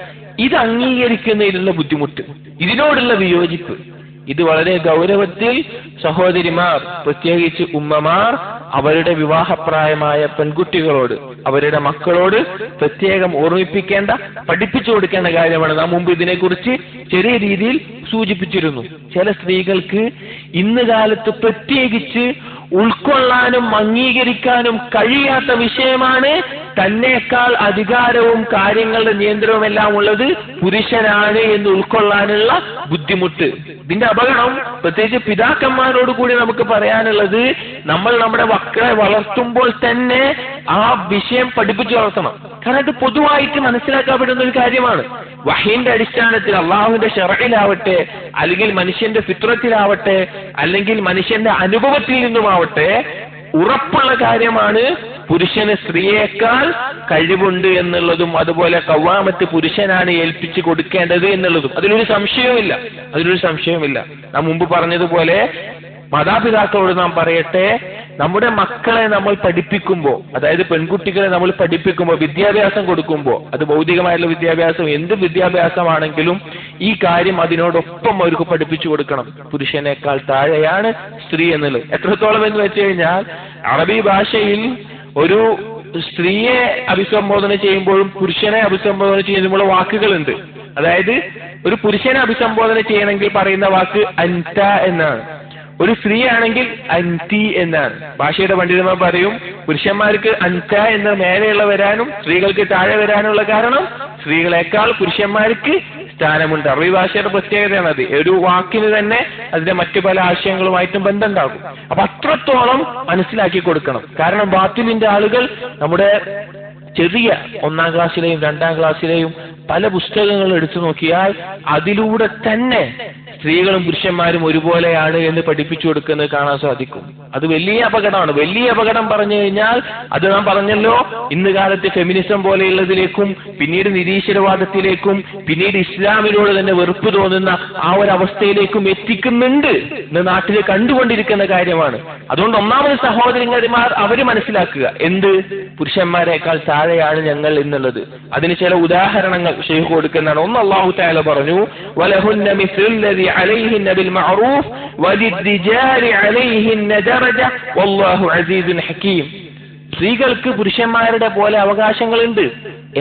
ഇത് അംഗീകരിക്കുന്നതിലുള്ള ബുദ്ധിമുട്ട്, ഇതിനോടുള്ള വിയോജിപ്പ്, ഇത് വളരെ ഗൗരവത്തിൽ സഹോദരിമാർ, പ്രത്യേകിച്ച് ഉമ്മമാർ അവരുടെ വിവാഹപ്രായമായ പെൺകുട്ടികളോട്, അവരുടെ മക്കളോട് പ്രത്യേകം ഓർമ്മിപ്പിക്കേണ്ട, പഠിപ്പിച്ചു കൊടുക്കേണ്ട കാര്യമാണ്. നാം മുമ്പ് ഇതിനെക്കുറിച്ച് ചെറിയ രീതിയിൽ സൂചിപ്പിച്ചിരുന്നു. ചില സ്ത്രീകൾക്ക് ഇന്ന് കാലത്ത് പ്രത്യേകിച്ച് ഉൾക്കൊള്ളാനും അംഗീകരിക്കാനും കഴിയാത്ത വിഷയമാണ് തന്നേക്കാൾ അധികാരവും കാര്യങ്ങളുടെ നിയന്ത്രണവും എല്ലാം ഉള്ളത് പുരുഷനാണ് എന്ന് ഉൾക്കൊള്ളാനുള്ള ബുദ്ധിമുട്ട്. ഇതിന്റെ അപകടം പ്രത്യേകിച്ച് പിതാക്കന്മാരോട് കൂടി നമുക്ക് പറയാനുള്ളത്, നമ്മൾ നമ്മുടെ മക്കളെ വളർത്തുമ്പോൾ തന്നെ ആ വിഷയം പഠിപ്പിച്ചു വളർത്തണം. കാരണം ഇത് പൊതുവായിട്ട് മനസ്സിലാക്കപ്പെടുന്ന ഒരു കാര്യമാണ്. വഹീന്റെ അടിസ്ഥാനത്തിൽ, അള്ളാഹുവിന്റെ ശറഇലാവട്ടെ, അല്ലെങ്കിൽ മനുഷ്യന്റെ ഫിത്രത്തിലാവട്ടെ, അല്ലെങ്കിൽ മനുഷ്യന്റെ അനുഭവത്തിൽ നിന്നുമാവട്ടെ, ഉറപ്പുള്ള കാര്യമാണ് പുരുഷന് സ്ത്രീയേക്കാൾ കഴിവുണ്ട് എന്നുള്ളതും, അതുപോലെ ഖവാമത്ത് പുരുഷനാണ് ഏൽപ്പിച്ചു കൊടുക്കേണ്ടത് എന്നുള്ളതും. അതിലൊരു സംശയവുമില്ല. നാം മുമ്പ് പറഞ്ഞതുപോലെ മാതാപിതാക്കളോട് നാം പറയട്ടെ, നമ്മുടെ മക്കളെ നമ്മൾ പഠിപ്പിക്കുമ്പോൾ, അതായത് പെൺകുട്ടികളെ നമ്മൾ പഠിപ്പിക്കുമ്പോൾ, വിദ്യാഭ്യാസം കൊടുക്കുമ്പോൾ, അത് ഭൗതികമായുള്ള വിദ്യാഭ്യാസം എന്ത് വിദ്യാഭ്യാസമാണെങ്കിലും ഈ കാര്യം അതിനോടൊപ്പം അവർക്ക് പഠിപ്പിച്ചു കൊടുക്കണം. പുരുഷനേക്കാൾ താഴെയാണ് സ്ത്രീ എന്നുള്ളത്. എത്രത്തോളം എന്ന് വെച്ച് കഴിഞ്ഞാൽ അറബി ഭാഷയിൽ ഒരു സ്ത്രീയെ അഭിസംബോധന ചെയ്യുമ്പോഴും പുരുഷനെ അഭിസംബോധന ചെയ്യുമ്പോഴുള്ള വാക്കുകളുണ്ട്. അതായത് ഒരു പുരുഷനെ അഭിസംബോധന ചെയ്യണമെങ്കിൽ പറയുന്ന വാക്ക് അൻത എന്നാണ്, ഒരു സ്ത്രീ ആണെങ്കിൽ അൻതി എന്നാണ്. ഭാഷയുടെ പണ്ഡിതന്മാർ പറയും പുരുഷന്മാർക്ക് അൻത എന്ന മേലെയുള്ള വരാനും സ്ത്രീകൾക്ക് താഴെ വരാനുള്ള കാരണം സ്ത്രീകളെക്കാൾ പുരുഷന്മാർക്ക് സ്ഥാനമുണ്ട്. അറബി ഭാഷയുടെ പ്രത്യേകതയാണ് അത്. ഒരു വാക്കിന് തന്നെ അതിന്റെ മറ്റു പല ആശയങ്ങളുമായിട്ടും ബന്ധമുണ്ടാകും. അപ്പൊ അത്രത്തോളം മനസ്സിലാക്കി കൊടുക്കണം. കാരണം ബാത്തിലിന്റെ ആളുകൾ നമ്മുടെ ചെറിയ 1-ാം ക്ലാസ്സിലെയും 2-ാം ക്ലാസ്സിലെയും പല പുസ്തകങ്ങൾ എടുത്തു നോക്കിയാൽ അതിലൂടെ തന്നെ സ്ത്രീകളും പുരുഷന്മാരും ഒരുപോലെയാണ് എന്ന് പഠിപ്പിച്ചു കൊടുക്കുന്നത് കാണാൻ സാധിക്കും. അത് വലിയ അപകടമാണ്. വലിയ അപകടം പറഞ്ഞു കഴിഞ്ഞാൽ അത് നാം പറഞ്ഞല്ലോ, ഇന്ന് കാലത്ത് ഫെമിനിസം പോലെയുള്ളതിലേക്കും പിന്നീട് നിരീശ്വരവാദത്തിലേക്കും പിന്നീട് ഇസ്ലാമിനോട് തന്നെ വെറുപ്പ് തോന്നുന്ന ആ ഒരു അവസ്ഥയിലേക്കും എത്തിക്കുന്നുണ്ട് ഇന്ന് നാട്ടിൽ കണ്ടുകൊണ്ടിരിക്കുന്ന കാര്യമാണ്. അതുകൊണ്ട് ഒന്നാമത് സഹോദരന്മാർ അവര് മനസ്സിലാക്കുക എന്ത്, പുരുഷന്മാരെക്കാൾ താഴെയാണ് ഞങ്ങൾ എന്നുള്ളത്. അതിന് ചില ഉദാഹരണങ്ങൾ ശൈഖ് കൊടുക്കുന്നതാണ്. ഒന്ന് അല്ലാഹു തആല പറഞ്ഞു, വലഹുന്ന മിസ്ലുല്ലദി അലൈഹിന്ന ബിൽ മഅറൂഫ് വലിദ്ദിജാരി അലൈഹിന്ന ദറജ വല്ലാഹു അസീസുൻ ഹകീം. സ്ത്രീകൾക്ക് പുരുഷന്മാരുടെ പോലെ അവകാശങ്ങളുണ്ട്,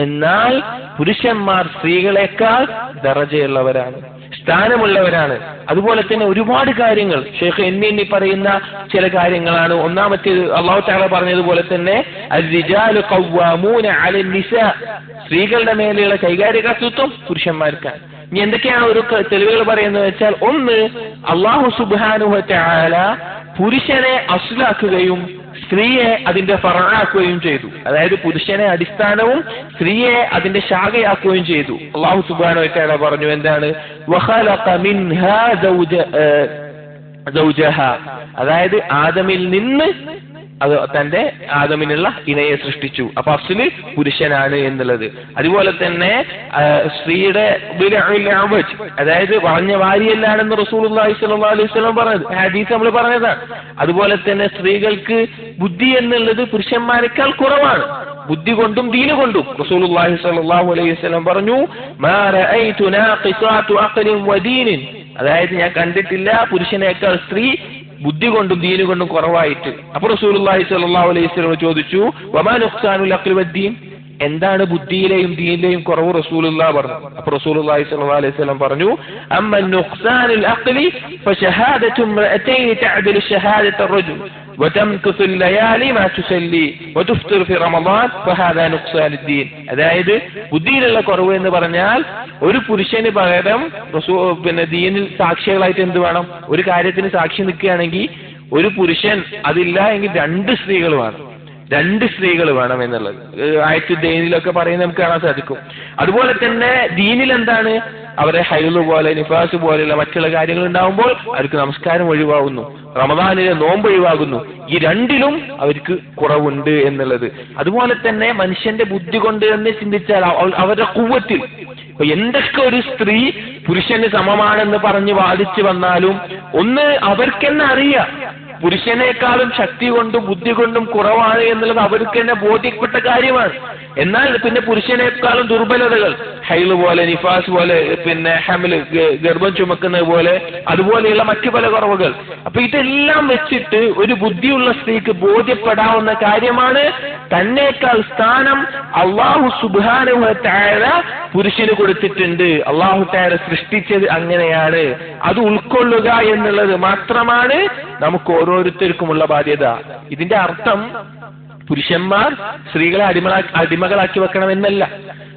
എന്നാൽ പുരുഷന്മാർ സ്ത്രീകളെക്കാൾ ദറജയുള്ളവരാണ്, സ്ഥാനമുള്ളവരാണ്. അതുപോലെ തന്നെ ഒരുപാട് കാര്യങ്ങൾ ശൈഖ് എണ്ണി പറയുന്ന ചില കാര്യങ്ങളാണ്. ഒന്നാമത്തേത് അല്ലാഹു തആല പറഞ്ഞതുപോലെ തന്നെ അർരിജാലു ഖവ്വാമൂന അലൻ നിസാ, സ്ത്രീകളുടെ മേലെയുള്ള കൈകാര്യകർത്തൃത്വം പുരുഷന്മാർക്കാണ്. ഇനി എന്തൊക്കെയാണ് ഒരു തെളിവുകൾ പറയുന്നത് വെച്ചാൽ, ഒന്ന് അല്ലാഹു സുബ്ഹാനഹു വ തആല പുരുഷനെ അസ്ലാക്കുകയും സ്ത്രീയെ അതിന്റെ ഫറആക്കുകയും ചെയ്തു. അതായത് പുരുഷനെ അടിസ്ഥാനവും സ്ത്രീയെ അതിന്റെ ശാഖയാക്കുകയും ചെയ്തു. അല്ലാഹു സുബ്ഹാനഹു വ തആല പറഞ്ഞു എന്താണ്, വഖലഖ മിൻഹാ സൗജഹാ, അതായത് ആദമിൽ നിന്ന് അത് തന്റെ ആദമിനുള്ള ഇണയെ സൃഷ്ടിച്ചു. അപ്പൊ അസ്ല് പുരുഷനാണ് എന്നുള്ളത്. അതുപോലെ തന്നെ സ്ത്രീയുടെ അതായത് വളഞ്ഞ വാരിയല്ലാണെന്ന് റസൂലുള്ളാഹി സ്വല്ലല്ലാഹു അലൈഹി വസല്ലം പറഞ്ഞത് ഹദീസ് നമ്മൾ പറഞ്ഞതാണ്. അതുപോലെ തന്നെ സ്ത്രീകൾക്ക് ബുദ്ധി എന്നുള്ളത് പുരുഷന്മാരെക്കാൾ കുറവാണ്, ബുദ്ധി കൊണ്ടും ദീന് കൊണ്ടും. റസൂലുള്ളാഹി സ്വല്ലല്ലാഹു അലൈഹി വസല്ലം പറഞ്ഞു, മാ റഅയ്തു നാഖിസാതു അഖ്ലിൻ വദീനിൻ, അതായത് ഞാൻ കണ്ടിട്ടില്ല പുരുഷനേക്കാൾ സ്ത്രീ ബുദ്ധി കൊണ്ടും ദീന് കൊണ്ടും കുറവായിട്ട്. അപ്പോൾ റസൂലുള്ളാഹി സ്വല്ലല്ലാഹു അലൈഹി വസല്ലം ചോദിച്ചു, വമാ നുഖ്സാനുൽ അഖ്ലി വദ്ദീൻ, എന്താണ് ബുദ്ധിയിലെയും ദീനിലെയും കുറവ് റസൂലുള്ളാഹി പറഞ്ഞു. അപ്പോൾ റസൂലുള്ളാഹി സ്വല്ലല്ലാഹു അലൈഹി വസല്ലം പറഞ്ഞു, അമ്മ നുഖ്സാനുൽ അഖ്ലി ഫശഹാദതു ഇംറഅതൈൻ തഅദിലു ഷഹാദത അർറജുൽ വതംകുസു الليالي ما تصلي وتفطر في رمضان فهذا نقصان الدين. അതായത് ബുദ്ധിയിലുള്ള കുറവ് എന്ന് പറഞ്ഞാൽ ഒരു പുരുഷന് പകരം ദീനിൽ സാക്ഷികളായിട്ട് എന്ത് വേണം, ഒരു കാര്യത്തിന് സാക്ഷി നിൽക്കുകയാണെങ്കിൽ ഒരു പുരുഷൻ അതില്ല എങ്കിൽ 2 സ്ത്രീകൾ വേണം, 2 സ്ത്രീകൾ വേണം എന്നുള്ളത് ആയത്ത് ദീനിലൊക്കെ പറയുന്നത് നമുക്ക് കാണാൻ സാധിക്കും. അതുപോലെ തന്നെ ദീനിൽ എന്താണ്, അവരെ ഹൈള് പോലെ നിഫാസ് പോലെയുള്ള മറ്റുള്ള കാര്യങ്ങൾ ഉണ്ടാവുമ്പോൾ അവർക്ക് നമസ്കാരം ഒഴിവാകുന്നു, റമദാനിലെ നോമ്പ് ഒഴിവാകുന്നു. ഈ 2ലും അവർക്ക് കുറവുണ്ട് എന്നുള്ളത്. അതുപോലെ തന്നെ മനുഷ്യന്റെ ബുദ്ധി കൊണ്ട് തന്നെ ചിന്തിച്ചാൽ അവരുടെ ഖുവ്വത്തിൽ എന്തൊക്കെ ഒരു സ്ത്രീ പുരുഷന് സമമാണെന്ന് പറഞ്ഞ് വാദിച്ചു വന്നാലും ഒന്ന് അവർക്കെന്നെ അറിയാം പുരുഷനേക്കാളും ശക്തി കൊണ്ടും ബുദ്ധി കൊണ്ടും കുറവാണ് എന്നുള്ളത് അവർക്ക് തന്നെ ബോധ്യപ്പെട്ട കാര്യമാണ്. എന്നാൽ പിന്നെ പുരുഷനേക്കാളും ദുർബലതകൾ, ഹൈള് പോലെ നിഫാസ് പോലെ പിന്നെ ഹമില് ഗർഭം ചുമക്കുന്നത് പോലെ അതുപോലെയുള്ള മറ്റു പല കുറവുകൾ. അപ്പൊ ഇതെല്ലാം വെച്ചിട്ട് ഒരു ബുദ്ധിയുള്ള സ്ത്രീക്ക് ബോധ്യപ്പെടാവുന്ന കാര്യമാണ് തന്നേക്കാൾ സ്ഥാനം അല്ലാഹു സുബ്ഹാനഹു വ തആല പുരുഷന് കൊടുത്തിട്ടുണ്ട്. അല്ലാഹു തആല സൃഷ്ടിച്ചത് അങ്ങനെയാണ്. അത് ഉൾക്കൊള്ളുക എന്നുള്ളത് മാത്രമാണ് നമുക്ക് ഓരോരുത്തർക്കുമുള്ള ബാധ്യത. ഇതിന്റെ അർത്ഥം പുരുഷന്മാർ സ്ത്രീകളെ അടിമകളാക്കി വെക്കണമെന്നല്ല.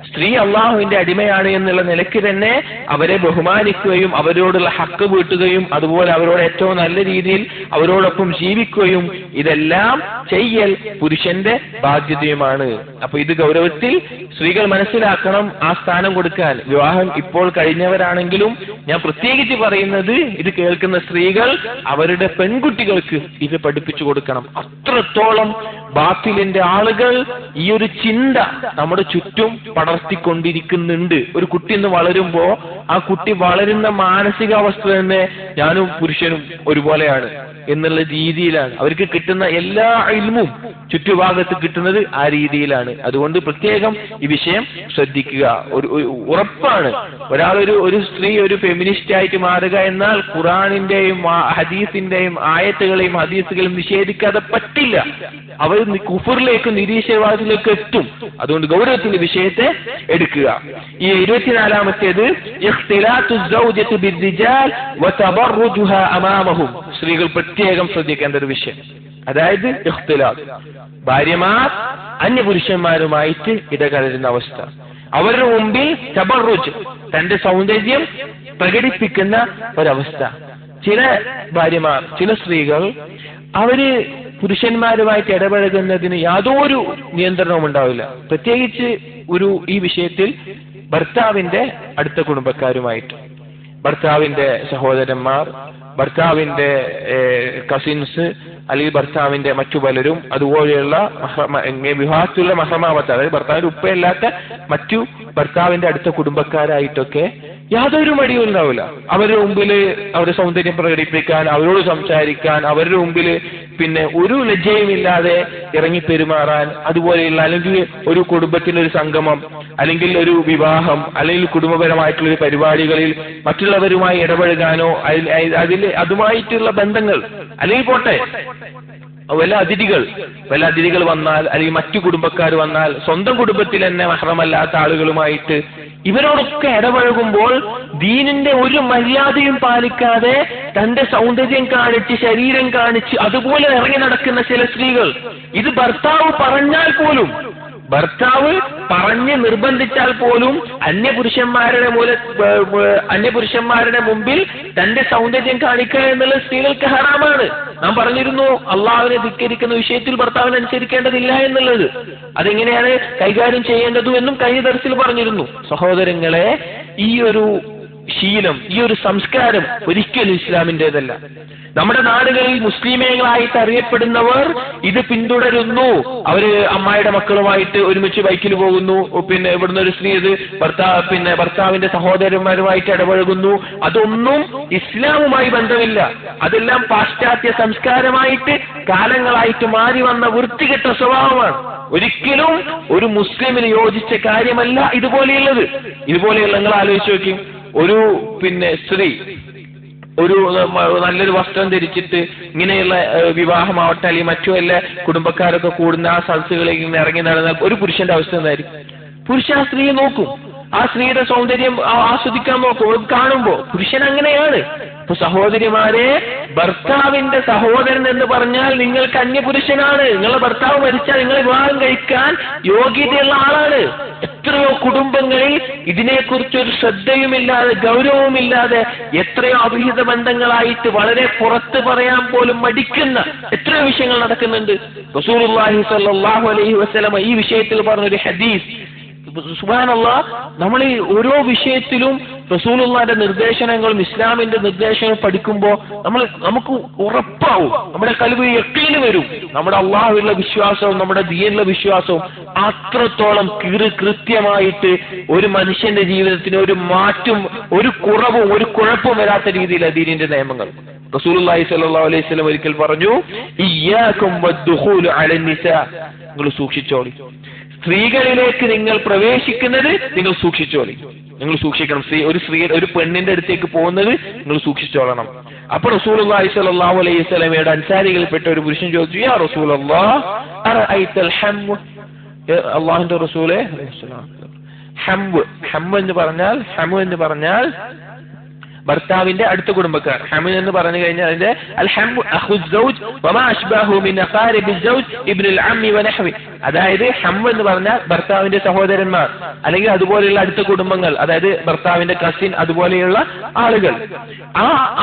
സ്ത്രീ അള്ളാഹുവിന്റെ അടിമയാണ് എന്നുള്ള നിലയ്ക്ക് തന്നെ അവരെ ബഹുമാനിക്കുകയും അവരോടുള്ള ഹക്ക് വീട്ടുകയും അതുപോലെ അവരോട് ഏറ്റവും നല്ല രീതിയിൽ അവരോടൊപ്പം ജീവിക്കുകയും ഇതെല്ലാം ചെയ്യൽ പുരുഷന്റെ ബാധ്യതയുമാണ്. അപ്പൊ ഇത് ഗൗരവത്തിൽ സ്ത്രീകൾ മനസ്സിലാക്കണം, ആ സ്ഥാനം കൊടുക്കാൻ. വിവാഹം ഇപ്പോൾ കഴിഞ്ഞവരാണെങ്കിലും ഞാൻ പ്രത്യേകിച്ച് പറയുന്നത്, ഇത് കേൾക്കുന്ന സ്ത്രീകൾ അവരുടെ പെൺകുട്ടികൾക്ക് ഇത് പഠിപ്പിച്ചു കൊടുക്കണം. അത്രത്തോളം ബാത്തിലിന്റെ ആളുകൾ ഈ ഒരു ചിന്ത നമ്മുടെ ചുറ്റും പടർന്നു വളർത്തിക്കൊണ്ടിരിക്കുന്നുണ്ട്. ഒരു കുട്ടി എന്ന് വളരുമ്പോ ആ കുട്ടി വളരുന്ന മാനസികാവസ്ഥ തന്നെ ഞാനും പുരുഷനും ഒരുപോലെയാണ് എന്നുള്ള രീതിയിലാണ്. അവർക്ക് കിട്ടുന്ന എല്ലാ ഇൽമും ചുറ്റുഭാഗത്ത് കിട്ടുന്നത് ആ രീതിയിലാണ്. അതുകൊണ്ട് പ്രത്യേകം ഈ വിഷയം ശ്രദ്ധിക്കുക. ഉറപ്പാണ് ഒരു സ്ത്രീ ഒരു ഫെമിനിസ്റ്റ് ആയിട്ട് മാറുക എന്നാൽ ഖുറാനിന്റെയും ഹദീസിന്റെയും ആയത്തുകളെയും ഹദീസുകളും നിഷേധിക്കാതെ പറ്റില്ല. അവർ കുഫറിലേക്ക് നിരീശ്വരവാദത്തിലേക്ക് എത്തും. അതുകൊണ്ട് ഗൗരവത്തിന്റെ വിഷയത്തെ എടുക്കുക. ഈ 24-ാമത്തേത് സ്ത്രീകൾ പ്രത്യേകം ശ്രദ്ധിക്കേണ്ട ഒരു വിഷയം. അതായത് ഇഖ്തിലാത്ത്, ഭാര്യമാർ അന്യപുരുഷന്മാരുമായിട്ട് ഇടകലരുന്ന അവസ്ഥ. അവരുടെ മുമ്പിൽ തബറുജ്, തന്റെ സൗന്ദര്യം പ്രകടിപ്പിക്കുന്ന ഒരവസ്ഥ. ചില ഭാര്യമാർ, ചില സ്ത്രീകൾ അവര് പുരുഷന്മാരുമായിട്ട് ഇടപഴകുന്നതിന് യാതൊരു നിയന്ത്രണവും ഉണ്ടാവില്ല. പ്രത്യേകിച്ച് ഈ വിഷയത്തിൽ ഭർത്താവിന്റെ അടുത്ത കുടുംബക്കാരുമായിട്ട്, ഭർത്താവിന്റെ സഹോദരന്മാർ, ഭർത്താവിന്റെ കസിൻസ്, അല്ലെങ്കിൽ ഭർത്താവിന്റെ മറ്റു പലരും, അതുപോലെയുള്ള വിവാഹത്തിലുള്ള മഹ്റമാവത്ത, അതായത് ഭർത്താവിന്റെ ഉപ്പയല്ലാത്ത മറ്റു ഭർത്താവിന്റെ അടുത്ത കുടുംബക്കാരായിട്ടൊക്കെ യാതൊരു മടിയും ഉണ്ടാവില്ല. അവരുടെ മുമ്പിൽ അവരുടെ സൗന്ദര്യം പ്രകടിപ്പിക്കാൻ, അവരോട് സംസാരിക്കാൻ, അവരുടെ മുമ്പിൽ പിന്നെ ഒരു ലജ്ജയുമില്ലാതെ ഇറങ്ങി പെരുമാറാൻ, അതുപോലെയുള്ള അല്ലെങ്കിൽ ഒരു കുടുംബത്തിനൊരു സംഗമം, അല്ലെങ്കിൽ ഒരു വിവാഹം, അല്ലെങ്കിൽ കുടുംബപരമായിട്ടുള്ള പരിപാടികളിൽ മറ്റുള്ളവരുമായി ഇടപഴകാനോ അതുമായിട്ടുള്ള ബന്ധങ്ങൾ, അല്ലെങ്കിൽ പോട്ടെ വല്ല അതിഥികൾ വന്നാൽ, അല്ലെങ്കിൽ മറ്റു കുടുംബക്കാർ വന്നാൽ, സ്വന്തം കുടുംബത്തിൽ തന്നെ മഹ്റമല്ലാത്ത ആളുകളുമായിട്ട് ഇവരോടൊക്കെ ഇടപഴകുമ്പോൾ ദീനിന്റെ ഒരു മര്യാദയും പാലിക്കാതെ തന്റെ സൗന്ദര്യം കാണിച്ച്, ശരീരം കാണിച്ച് അതുപോലെ ഇറങ്ങി നടക്കുന്ന ചില സ്ത്രീകൾ. ഇത് ഭർത്താവ് പറഞ്ഞ് നിർബന്ധിച്ചാൽ പോലും അന്യപുരുഷന്മാരുടെ മുമ്പിൽ തന്റെ സൗന്ദര്യം കാണിക്കുക എന്നുള്ളത് സ്ത്രീകൾക്ക് ഹറാമാണ്. നാം പറഞ്ഞിരുന്നു അള്ളാഹുവിനെ ധിക്കരിക്കുന്ന വിഷയത്തിൽ ഭർത്താവിനെ അനുസരിക്കേണ്ടതില്ല എന്നുള്ളത്. അതെങ്ങനെയാണ് കൈകാര്യം ചെയ്യേണ്ടത് എന്നും കഴിഞ്ഞ ദർസിൽ പറഞ്ഞിരുന്നു. സഹോദരങ്ങളെ, ഈ ഒരു ശീലം, ഈ ഒരു സംസ്കാരം ഒരിക്കലും ഇസ്ലാമിൻ്റെതല്ല. നമ്മുടെ നാടുകളിൽ മുസ്ലിമീങ്ങളായിട്ട് അറിയപ്പെടുന്നവർ ഇത് പിന്തുടരുന്നു. അവര് അമ്മായിയുടെ മക്കളുമായിട്ട് ഒരുമിച്ച് ബൈക്കിൽ പോകുന്നു. പിന്നെ ഇവിടുന്ന് ഒരു സ്ത്രീ ഭർത്താവിന്റെ സഹോദരന്മാരുമായിട്ട് ഇടപഴകുന്നു. അതൊന്നും ഇസ്ലാമുമായി ബന്ധമില്ല. അതെല്ലാം പാശ്ചാത്യ സംസ്കാരമായിട്ട് കാലങ്ങളായിട്ട് മാറി വന്ന വൃത്തികെട്ട സ്വഭാവമാണ്. ഒരിക്കലും ഒരു മുസ്ലിമിന് യോജിച്ച കാര്യമല്ല ഇതുപോലെയുള്ളത്. നിങ്ങൾ ആലോചിച്ച് നോക്കി, ഒരു സ്ത്രീ ഒരു നല്ലൊരു വസ്ത്രം ധരിച്ചിട്ട് ഇങ്ങനെയുള്ള വിവാഹമാവട്ടെ അല്ലെങ്കിൽ മറ്റു എല്ലാ കുടുംബക്കാരൊക്കെ കൂടുന്ന ആ സദസ്സുകളിൽ ഇങ്ങനെ ഇറങ്ങി നടന്നാൽ ഒരു പുരുഷന്റെ അവസ്ഥ എന്തായിരിക്കും? പുരുഷൻ ആ സ്ത്രീയെ നോക്കും, ആ സ്ത്രീയുടെ സൗന്ദര്യം ആസ്വദിക്കാൻ നോക്കും. കാണുമ്പോ പുരുഷൻ അങ്ങനെയാണ്. അപ്പൊ സഹോദരിമാരെ, ഭർത്താവിന്റെ സഹോദരൻ എന്ന് പറഞ്ഞാൽ നിങ്ങൾക്ക് അന്യപുരുഷനാണ്. നിങ്ങളുടെ ഭർത്താവ് മരിച്ചാൽ നിങ്ങളെ വിവാഹം കഴിക്കാൻ യോഗ്യതയുള്ള ആളാണ്. എത്രയോ കുടുംബങ്ങളിൽ ഇതിനെക്കുറിച്ചൊരു ശ്രദ്ധയുമില്ലാതെ, ഗൗരവവുമില്ലാതെ, എത്രയോ അവിഹിത ബന്ധങ്ങളായിട്ട് വളരെ പുറത്ത് പറയാൻ പോലും മടിക്കുന്ന എത്രയോ വിഷയങ്ങൾ നടക്കുന്നുണ്ട്. റസൂലുള്ളാഹി സ്വല്ലല്ലാഹു അലൈഹി വസല്ലം ഈ വിഷയത്തിൽ പറഞ്ഞൊരു ഹദീസ്, സുബ്ഹാനല്ലാഹ്, നമ്മൾ ഈ ഓരോ വിഷയത്തിലും റസൂലുള്ളാഹിന്റെ നിർദ്ദേശങ്ങളും ഇസ്ലാമിന്റെ നിർദ്ദേശങ്ങളും പഠിക്കുമ്പോൾ നമുക്ക് ഉറപ്പാവും, നമ്മുടെ കൽബ് യഖീൻ വരും. നമ്മുടെ അള്ളാഹുവിലുള്ള വിശ്വാസവും നമ്മുടെ ദീനിലുള്ള വിശ്വാസവും അത്രത്തോളം കൃത്യമായിട്ട് ഒരു മനുഷ്യന്റെ ജീവിതത്തിന് ഒരു മാറ്റും, ഒരു കുറവും ഒരു കുഴപ്പവും വരാത്ത രീതിയിലാണ് ദീനിന്റെ നിയമങ്ങൾ. റസൂലുള്ളാഹി സ്വല്ലല്ലാഹു അലൈഹി വസല്ലം ഒരിക്കൽ പറഞ്ഞു, ഇയ്യാകും വദ്ദുഖൂലു അലൻ നിസാ, നിങ്ങൾ സൂക്ഷിച്ചോളി, സ്ത്രീകളിലേക്ക് നിങ്ങൾ പ്രവേശിക്കുന്നത് നിങ്ങൾ സൂക്ഷിച്ചോളി, നിങ്ങൾ സൂക്ഷിക്കണം. ഒരു പെണ്ണിന്റെ അടുത്തേക്ക് പോകുന്നത് നിങ്ങൾ സൂക്ഷിച്ചോളണം. അപ്പൊ റസൂലുള്ളാഹി സ്വല്ലല്ലാഹു അലൈഹി വസല്ലമയുടെ അൻസാരികളിൽപ്പെട്ട ഒരു പുരുഷൻ ചോദിച്ചു, യാ റസൂലല്ലാഹ് അറഅയ്തൽ ഹംവ്, അല്ലാഹുവിന്റെ റസൂലേ, ഹംവ് എന്ന് പറഞ്ഞാൽ ഭർത്താവിന്റെ അടുത്ത കുടുംബക്കാർ. ഹമ് എന്ന് പറഞ്ഞു കഴിഞ്ഞാൽ അതിന്റെ അതായത് ഹം എന്ന് പറഞ്ഞാൽ ഭർത്താവിന്റെ സഹോദരന്മാർ, അല്ലെങ്കിൽ അതുപോലെയുള്ള അടുത്ത കുടുംബങ്ങൾ, അതായത് ഭർത്താവിന്റെ കസിൻ, അതുപോലെയുള്ള ആളുകൾ.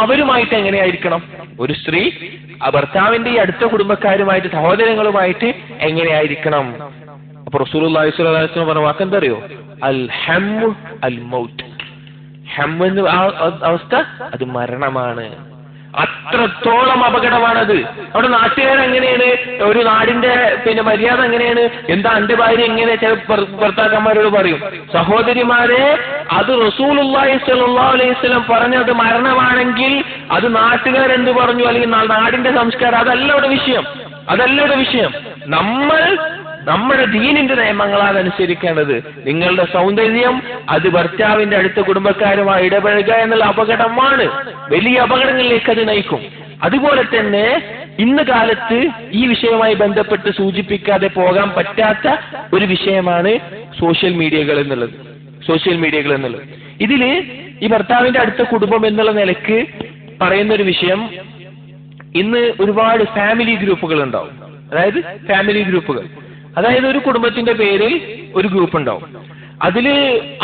അവരുമായിട്ട് എങ്ങനെയായിരിക്കണം ഒരു സ്ത്രീ? ഭർത്താവിന്റെ ഈ അടുത്ത കുടുംബക്കാരുമായിട്ട്, സഹോദരങ്ങളുമായിട്ട് എങ്ങനെയായിരിക്കണം? അപ്പൊ റസൂലുള്ളാഹി സ്വല്ലല്ലാഹു അലൈഹി വസല്ലം പറഞ്ഞ വാക്കെന്താ അറിയോ? അൽ ഹമ്മു അൽ മൗത്ത്. ഹം എന്ന അവസ്ഥ അത് മരണമാണ്. അത്രത്തോളം അപകടമാണത്. അവിടെ നാട്ടുകാരെങ്ങനെയാണ്, ഒരു നാടിന്റെ മര്യാദ എങ്ങനെയാണ്, എന്താ എന്റെ ഭാര്യ എങ്ങനെ ചില ഭർത്താക്കന്മാരോട് പറയും. സഹോദരിമാരെ, അത് റസൂലുള്ളാഹി സ്വല്ലല്ലാഹു അലൈഹി വസല്ലം പറഞ്ഞത് മരണമാണെങ്കിൽ അത് നാട്ടുകാരെന്ത് പറഞ്ഞു, അല്ലെങ്കിൽ നാടിന്റെ സംസ്കാരം, അതല്ല ഇവിടെ വിഷയം. നമ്മൾ നമ്മുടെ ദീനിന്റെ നിയമങ്ങളാണ് അനുസരിക്കേണ്ടത്. നിങ്ങളുടെ സൗന്ദര്യം അത് ഭർത്താവിന്റെ അടുത്ത കുടുംബക്കാരുമായി ഇടപഴകുക എന്നുള്ള അപകടമാണ്, വലിയ അപകടങ്ങളിലേക്ക് അത് നയിക്കും. അതുപോലെ തന്നെ ഇന്ന് കാലത്ത് ഈ വിഷയവുമായി ബന്ധപ്പെട്ട് സൂചിപ്പിക്കാതെ പോകാൻ പറ്റാത്ത ഒരു വിഷയമാണ് സോഷ്യൽ മീഡിയകൾ എന്നുള്ളത്. ഇതില് ഈ ഭർത്താവിന്റെ അടുത്ത കുടുംബം എന്നുള്ള നിലക്ക് പറയുന്ന ഒരു വിഷയം, ഇന്ന് ഒരുപാട് ഫാമിലി ഗ്രൂപ്പുകൾ ഉണ്ടാവും. അതായത് ഒരു കുടുംബത്തിന്റെ പേരിൽ ഒരു ഗ്രൂപ്പ് ഉണ്ടാവും.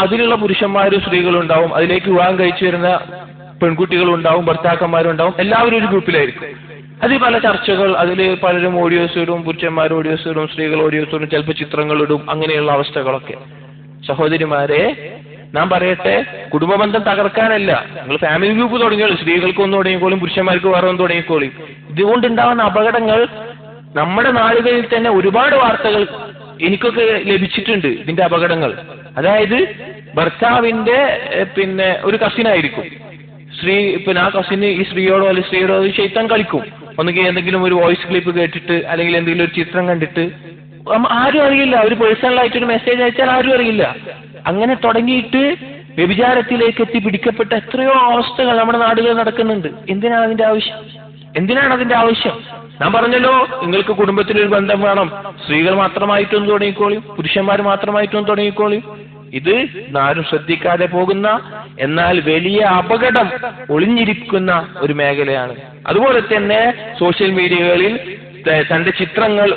അതിലുള്ള പുരുഷന്മാരും സ്ത്രീകളും ഉണ്ടാവും. അതിലേക്ക് വിവാഹം കഴിച്ചു വരുന്ന പെൺകുട്ടികളും ഉണ്ടാവും, ഭർത്താക്കന്മാരും ഉണ്ടാവും. എല്ലാവരും ഒരു ഗ്രൂപ്പിലായിരിക്കും. അതിൽ പല ചർച്ചകൾ, അതിൽ പലരും ഓഡിയോസ് ഇടും, പുരുഷന്മാർ ഓഡിയോസ് ഇടും, സ്ത്രീകൾ ഓഡിയോസ് ഇടും, ചിലപ്പോൾ ചിത്രങ്ങൾ ഇടും, അങ്ങനെയുള്ള അവസ്ഥകളൊക്കെ. സഹോദരിമാരെ, ഞാൻ പറയട്ടെ, കുടുംബബന്ധം തകർക്കാനല്ല. നിങ്ങൾ ഫാമിലി ഗ്രൂപ്പ് തുടങ്ങിയോളൂ, സ്ത്രീകൾക്കൊന്നും തുടങ്ങിക്കോളും, പുരുഷന്മാർക്ക് വേറെ ഒന്ന് തുടങ്ങിക്കോളും. ഇതുകൊണ്ടുണ്ടാവുന്ന അപകടങ്ങൾ നമ്മുടെ നാടുകളിൽ തന്നെ ഒരുപാട് വാർത്തകൾ എനിക്കൊക്കെ ലഭിച്ചിട്ടുണ്ട്. ഇതിന്റെ അപകടങ്ങൾ, അതായത് ഭർത്താവിന്റെ ഒരു കസിനായിരിക്കും സ്ത്രീ, ആ കസിന് ഈ സ്ത്രീയോടോ അല്ലെങ്കിൽ സ്ത്രീയോടോ ശൈത്താൻ കളിക്കും. ഒന്നുകിൽ എന്തെങ്കിലും ഒരു വോയിസ് ക്ലിപ്പ് കേട്ടിട്ട്, അല്ലെങ്കിൽ എന്തെങ്കിലും ഒരു ചിത്രം കണ്ടിട്ട്, ആരും അറിയില്ല. ഒരു പേഴ്സണലായിട്ടൊരു മെസ്സേജ് അയച്ചാൽ ആരും അറിയില്ല. അങ്ങനെ തുടങ്ങിയിട്ട് വ്യഭിചാരത്തിലേക്ക് എത്തി പിടിക്കപ്പെട്ട എത്രയോ അവസ്ഥകൾ നമ്മുടെ നാടുകളിൽ നടക്കുന്നുണ്ട്. എന്തിനാണ് അതിന്റെ ആവശ്യം? ഞാൻ പറഞ്ഞല്ലോ, നിങ്ങൾക്ക് കുടുംബത്തിലൊരു ബന്ധം വേണം. സ്ത്രീകൾ മാത്രമായിട്ടൊന്നും തുടങ്ങിക്കോളും, പുരുഷന്മാർ മാത്രമായിട്ടൊന്നും തുടങ്ങിക്കോളും. ഇത് ആരും ശ്രദ്ധിക്കാതെ പോകുന്ന, എന്നാൽ വലിയ അപകടം ഒളിഞ്ഞിരിക്കുന്ന ഒരു മേഖലയാണ്. അതുപോലെ തന്നെ സോഷ്യൽ മീഡിയകളിൽ തന്റെ ചിത്രങ്ങൾ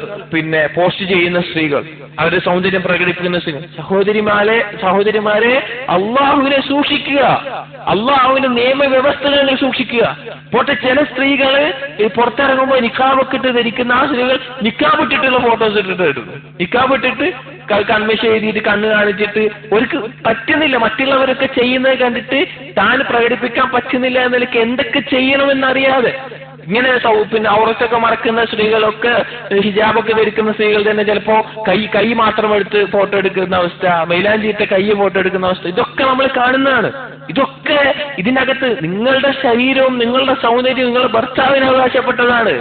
പോസ്റ്റ് ചെയ്യുന്ന സ്ത്രീകൾ, അവരുടെ സൗന്ദര്യം പ്രകടിപ്പിക്കുന്ന സ്ത്രീകൾ. സഹോദരിമാരെ, അള്ളാഹുവിനെ സൂക്ഷിക്കുക, അള്ളാഹുവിന്റെ നിയമവ്യവസ്ഥകളെ സൂക്ഷിക്കുക. പോട്ടെ, ചില സ്ത്രീകള് പുറത്തിറങ്ങുമ്പോൾ നിക്കാബൊക്കെ ഇട്ട് ധരിക്കുന്ന ആ സ്ത്രീകൾ നിക്കാബ് ഇട്ടിട്ടുള്ള ഫോട്ടോസ് ഇട്ടിട്ട് നിക്കാബ് ഇട്ടിട്ട് കൺമശ എഴുതിയിട്ട് കണ്ണ് കാണിച്ചിട്ട് ഒരു പറ്റുന്നില്ല, മറ്റുള്ളവരൊക്കെ ചെയ്യുന്നത് കണ്ടിട്ട് താൻ പ്രകടിപ്പിക്കാൻ പറ്റുന്നില്ല എന്നതിലേക്ക് എന്തൊക്കെ ചെയ്യണമെന്നറിയാതെ ഇങ്ങനെ ഔറത്തൊക്കെ മറക്കുന്ന സ്ത്രീകളൊക്കെ, ഹിജാബൊക്കെ ധരിക്കുന്ന സ്ത്രീകൾ തന്നെ ചിലപ്പോ കൈ മാത്രം എടുത്ത് ഫോട്ടോ എടുക്കുന്ന അവസ്ഥ, മൈലാഞ്ചിയിട്ട കൈ ഫോട്ടോ എടുക്കുന്ന അവസ്ഥ, ഇതൊക്കെ നമ്മൾ കാണുന്നതാണ്. ഇതൊക്കെ ഇതിനകത്ത് നിങ്ങളുടെ ശരീരവും നിങ്ങളുടെ സൗന്ദര്യവും നിങ്ങളുടെ ഭർത്താവിന് അവകാശപ്പെട്ടതാണ്.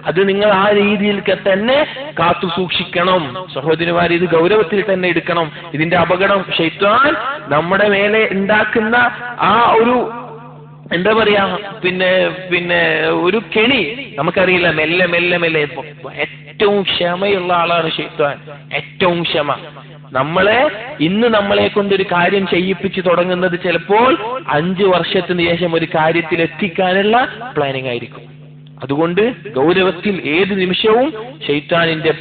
അത് നിങ്ങൾ ആ രീതിയിലൊക്കെ തന്നെ കാത്തു സൂക്ഷിക്കണം. സഹോദരിമാർ, ഇത് ഗൗരവത്തിൽ തന്നെ എടുക്കണം. ഇതിന്റെ അപകടം ശൈത്താൻ നമ്മുടെ മേലെ ഉണ്ടാക്കുന്ന ആ ഒരു എന്താ പറയാ ഒരു കെണി നമുക്കറിയില്ല. മെല്ലെ ഏറ്റവും ക്ഷമയുള്ള ആളാണ് ശൈത്താൻ, ഏറ്റവും ക്ഷമ. നമ്മളെ കൊണ്ടൊരു കാര്യം ചെയ്യിപ്പിച്ച് തുടങ്ങുന്നത് ചിലപ്പോൾ 5 വർഷത്തിന് ശേഷം ഒരു കാര്യത്തിൽ എത്തിക്കാനുള്ള പ്ലാനിങ് ആയിരിക്കും. അതുകൊണ്ട് ഗൗരവത്തിൽ ഏത് നിമിഷവും ശൈത്താനിന്റെ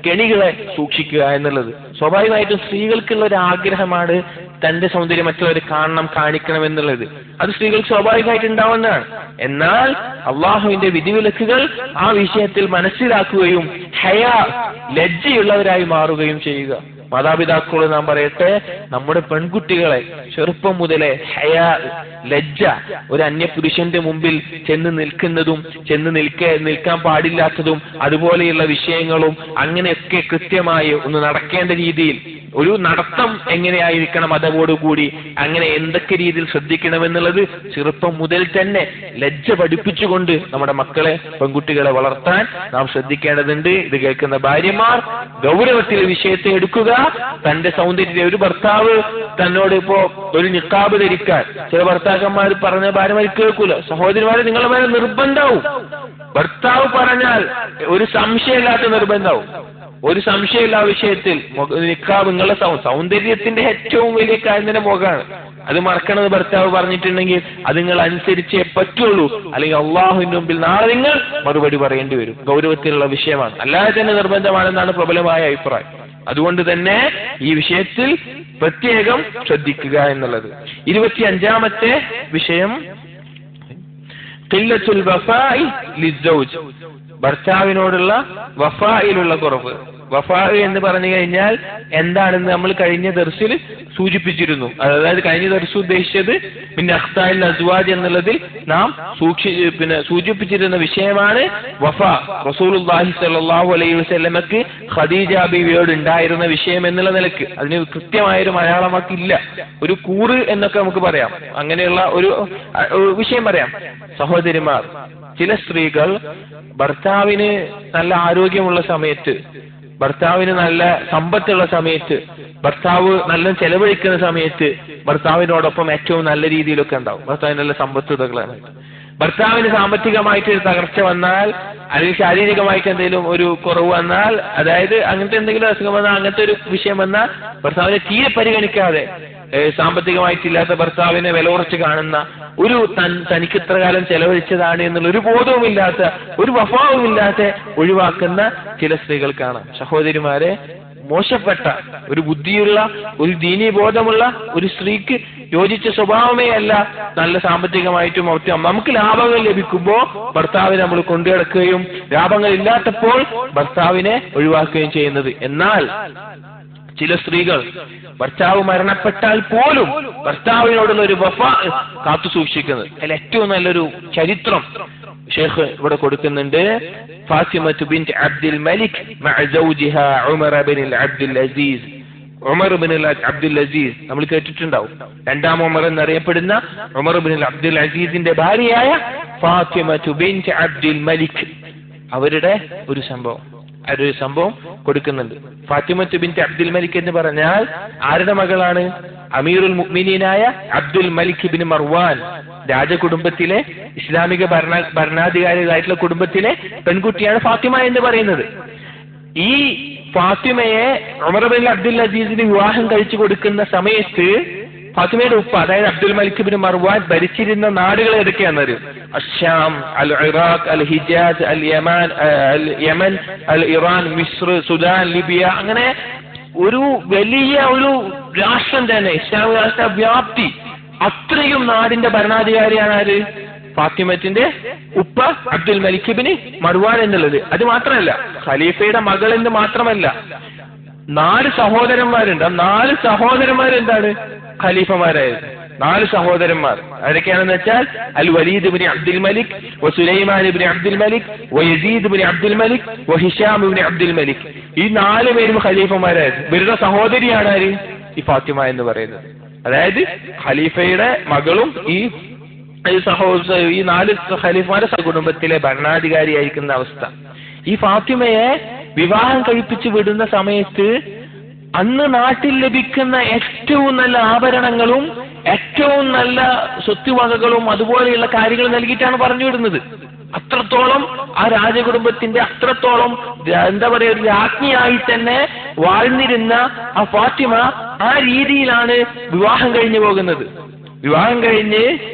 കെണികളെ സൂക്ഷിക്കുക എന്നുള്ളത്. സ്വാഭാവികമായിട്ടും സ്ത്രീകൾക്കുള്ള ഒരു ആഗ്രഹമാണ് തന്റെ സൗന്ദര്യം മറ്റുള്ളവർ കാണിക്കണം എന്നുള്ളത്. അത് സ്ത്രീകൾക്ക് സ്വാഭാവികമായിട്ട് ഉണ്ടാവുന്നതാണ്. എന്നാൽ അള്ളാഹുവിന്റെ വിധിവിലക്കുകൾ ആ വിഷയത്തിൽ മനസ്സിലാക്കുകയും ലജ്ജയുള്ളവരായി മാറുകയും ചെയ്യുക. മാതാപിതാക്കളോട് നാം പറയട്ടെ, നമ്മുടെ പെൺകുട്ടികളെ ചെറുപ്പം മുതലേ ലജ്ജ, ഒരു അന്യപുരുഷന്റെ മുമ്പിൽ ചെന്ന് നിൽക്കുന്നതും നിൽക്കാൻ പാടില്ലാത്തതും അതുപോലെയുള്ള വിഷയങ്ങളും അങ്ങനെയൊക്കെ കൃത്യമായി ഒന്ന് നടക്കേണ്ട രീതിയിൽ ഒരു നടത്തം എങ്ങനെയായിരിക്കണം അതോടുകൂടി അങ്ങനെ എന്തൊക്കെ രീതിയിൽ ശ്രദ്ധിക്കണമെന്നുള്ളത് ചെറുപ്പം മുതൽ തന്നെ ലജ്ജ പഠിപ്പിച്ചുകൊണ്ട് നമ്മുടെ മക്കളെ, പെൺകുട്ടികളെ വളർത്താൻ നാം ശ്രദ്ധിക്കേണ്ടതുണ്ട്. ഇത് കേൾക്കുന്ന ഭാര്യമാർ ഗൗരവത്തിൽ വിഷയത്തെ എടുക്കുക. തന്റെ സൗന്ദര്യം, ഒരു ഭർത്താവ് തന്നോട് ഇപ്പോ ഒരു നിക്കാബ് ധരിക്കാൻ ചില ഭർത്താക്കന്മാർ പറഞ്ഞ ഭാര്യമാർ കേൾക്കൂല. സഹോദരിമാരെ, നിങ്ങളുടെ മേലെ നിർബന്ധവും. ഭർത്താവ് പറഞ്ഞാൽ ഒരു സംശയമില്ലാത്ത നിർബന്ധവും, ഒരു സംശയമില്ല ആ വിഷയത്തിൽ. നിക്കാബ് നിങ്ങളുടെ സൗന്ദര്യത്തിന്റെ ഏറ്റവും വലിയ കാര്യം തന്നെ മുഖമാണ്. അത് മറക്കണത് ഭർത്താവ് പറഞ്ഞിട്ടുണ്ടെങ്കിൽ അത് നിങ്ങൾ അനുസരിച്ചേ പറ്റുള്ളൂ, അല്ലെങ്കിൽ അള്ളാഹുവിന്റെ മുമ്പിൽ നാളെ നിങ്ങൾ മറുപടി പറയേണ്ടി വരും. ഗൗരവത്തിലുള്ള വിഷയമാണ്, അല്ലാതെ തന്നെ നിർബന്ധമാണെന്നാണ് പ്രബലമായ അഭിപ്രായം. അതുകൊണ്ട് തന്നെ ഈ വിഷയത്തിൽ പ്രത്യേകം ശ്രദ്ധിക്കുക എന്നുള്ളത്. 25ാമത്തെ വിഷയം ഖില്ലത്തുൽ വഫാഇ ലിസ്സൗജ്, ഭർത്താവിനോടുള്ള വഫായിലുള്ള കുറവ്. വഫാ എന്ന് പറഞ്ഞു കഴിഞ്ഞാൽ എന്താണെന്ന് നമ്മൾ കഴിഞ്ഞ ദർസിൽ സൂചിപ്പിച്ചിരുന്നു. അതായത് കഴിഞ്ഞ ദർസ് ഉദ്ദേശിച്ചത് പിന്നെ അഖ്താൽ അസ്വാജ് എന്നുള്ളതിൽ നാം സൂചിപ്പിച്ചിരുന്ന വിഷയമാണ് വഫാ. റസൂലുള്ളാഹി സ്വല്ലല്ലാഹു അലൈഹി വസല്ലമക്ക് ഖദീജ ബീവിയോട് ഉണ്ടായിരുന്ന വിഷയം എന്നുള്ള നിലക്ക് അതിന് കൃത്യമായൊരു മലയാളമാക്കില്ല. ഒരു കൂറ് എന്നൊക്കെ നമുക്ക് പറയാം, അങ്ങനെയുള്ള ഒരു വിഷയം പറയാം. സഹോദരിമാർ, ചില സ്ത്രീകൾ ഭർത്താവിന് നല്ല ആരോഗ്യമുള്ള സമയത്ത്, ഭർത്താവിന് നല്ല സമ്പത്തുള്ള സമയത്ത്, ഭർത്താവ് നല്ല ചെലവഴിക്കുന്ന സമയത്ത് ഭർത്താവിനോടൊപ്പം ഏറ്റവും നല്ല രീതിയിലൊക്കെ ഉണ്ടാവും. ഭർത്താവിന് നല്ല സമ്പത്തുകളാണ്. ഭർത്താവിന് സാമ്പത്തികമായിട്ട് ഒരു തകർച്ച വന്നാൽ, അല്ലെങ്കിൽ ശാരീരികമായിട്ട് എന്തെങ്കിലും ഒരു കുറവ് വന്നാൽ, അതായത് അങ്ങനത്തെ എന്തെങ്കിലും അസുഖം വന്നാൽ, അങ്ങനത്തെ ഒരു വിഷയം വന്നാൽ ഭർത്താവിനെ തീരെ പരിഗണിക്കാതെ സാമ്പത്തികമായിട്ടില്ലാത്ത ഭർത്താവിനെ വില കുറച്ച് കാണുന്ന, ഒരു തനിക്ക് ഇത്ര കാലം ചെലവഴിച്ചതാണ് എന്നുള്ള ഒരു ബോധവുമില്ലാത്ത, ഒരു വഫാവുമില്ലാത്ത ഒഴിവാക്കുന്ന ചില സ്ത്രീകൾ കാണാം. സഹോദരിമാരെ, മോശപ്പെട്ട ഒരു ബുദ്ധിയുള്ള, ഒരു ദീനീ ബോധമുള്ള ഒരു സ്ത്രീക്ക് യോജിച്ച സ്വഭാവമേ അല്ല നല്ല സാമ്പത്തികമായിട്ടും നമുക്ക് ലാഭങ്ങൾ ലഭിക്കുമ്പോൾ ഭർത്താവിനെ നമ്മൾ കൊണ്ടുനടക്കുകയും ലാഭങ്ങൾ ഇല്ലാത്തപ്പോൾ ഭർത്താവിനെ ഒഴിവാക്കുകയും ചെയ്യുന്നത്. എന്നാൽ ചില സ്ത്രീകൾ ഭർത്താവ് മരണപ്പെട്ടാൽ പോലും ഭർത്താവിനോടുള്ള ഒരു വഫാ കാത്തു സൂക്ഷിക്കുന്നത്. അതിൽ ഏറ്റവും നല്ലൊരു ചരിത്രം ഷേഖ് ഇവിടെ കൊടുക്കുന്നുണ്ട്. ഫാത്തിമത്ത് ബിൻത് അബ്ദുൽ മലിക് മഅ സൗജിഹാ Umar bin Abdul Aziz. Umar bin Abdul Aziz നമ്മൾ കേട്ടിട്ടുണ്ടാവും. രണ്ടാം ഉമർ എന്നറിയപ്പെടുന്ന ഉമർ ബിൻ അബ്ദുൽ അസീസിന്റെ ഭാര്യയായ ഫാത്തിമത്ത് ബിൻത് അബ്ദുൽ മലിക്, അവരുടെ ഒരു സംഭവം കൊടുക്കുന്നുണ്ട്. ഫാത്തിമത്ത് ബിൻത് അബ്ദുൽ മലിക് എന്ന് പറഞ്ഞാൽ ആരുടെ മകളാണ്? അമീറുൽ മുഅ്മിനീനായ അബ്ദുൽ മലിക് ബിൻ മർവാൻ, രാജകുടുംബത്തിലെ ഇസ്ലാമിക ഭരണാധികാരികളായിട്ടുള്ള കുടുംബത്തിലെ പെൺകുട്ടിയാണ് ഫാത്തിമ എന്ന് പറയുന്നത്. ഈ ഫാത്തിമയെ ഉമർ ബിൻ അബ്ദുൽ അസീസിന് വിവാഹം കഴിച്ചു കൊടുക്കുന്ന സമയത്ത് ഫാത്തിമയുടെ ഉപ്പ, അതായത് അബ്ദുൽ മലിക് ബിൻ മർവാൻ ഭരിച്ചിരുന്ന നാടുകൾ ഏതൊക്കെയാണെന്നറിയോ? അശ്ശാം, അൽ ഇറാഖ്, അൽ ഹിജാസ്, അൽ യമൻ, അൽ ഇറാൻ, മിസ്ർ, സുഡാൻ, ലിബിയ, അങ്ങനെ ഒരു വലിയ ഒരു രാഷ്ട്രം തന്നെ, ഇസ്ലാമിക രാഷ്ട്ര വ്യാപ്തി. അത്രയും നാടിന്റെ ഭരണാധികാരിയാണ് ആര്? ഫാത്തിമത്തിന്റെ ഉപ്പ അബ്ദുൽ മലിക് ബിൻ മർവാൻ എന്നുള്ളത്. അത് മാത്രമല്ല, ഖലീഫയുടെ മകൾ എന്ന് മാത്രമല്ല, 4 സഹോദരന്മാരുണ്ട്. 4 സഹോദരന്മാരെന്താണ്? ഖലീഫമാരായിരുന്നു. 4 സഹോദരന്മാർ. ആരൊക്കെയാണെന്ന് വെച്ചാൽ അൽ വലീദ് ബിൻ അബ്ദുൽ മലിക്, സുലൈമാൻ ബിൻ അബ്ദുൽ മലിക്, യസീദ് ബിൻ അബ്ദുൽ മലിക്, ഹിഷാം ബിൻ അബ്ദുൽ മലിക്. ഈ 4 പേരും ഖലീഫമാരായിരുന്നു. ഇവരുടെ സഹോദരിയാണ് ആര്? ഈ ഫാത്തിമ എന്ന് പറയുന്നത്. അതായത് ഖലീഫയുടെ മകളും ഈ 4 ഖലീഫമാരുടെ കുടുംബത്തിലെ ഭരണാധികാരിയായിരിക്കുന്ന അവസ്ഥ. ഈ ഫാത്തിമയെ വിവാഹം കഴിപ്പിച്ചു വിടുന്ന സമയത്ത് അന്ന് നാട്ടിൽ ലഭിക്കുന്ന ഏറ്റവും നല്ല ആഭരണങ്ങളും ഏറ്റവും നല്ല സ്വത്തുവകകളും അതുപോലെയുള്ള കാര്യങ്ങൾ നൽകിയിട്ടാണ് പറഞ്ഞു വിടുന്നത്. അത്രത്തോളം ആ രാജകുടുംബത്തിന്റെ അത്രത്തോളം എന്താ പറയുക, രാജ്ഞിയായി തന്നെ വാഴ്ന്നിരുന്ന ആ ഫാത്തിമ ആ രീതിയിലാണ് വിവാഹം കഴിഞ്ഞു പോകുന്നത്. വിവാഹം കഴിഞ്ഞ്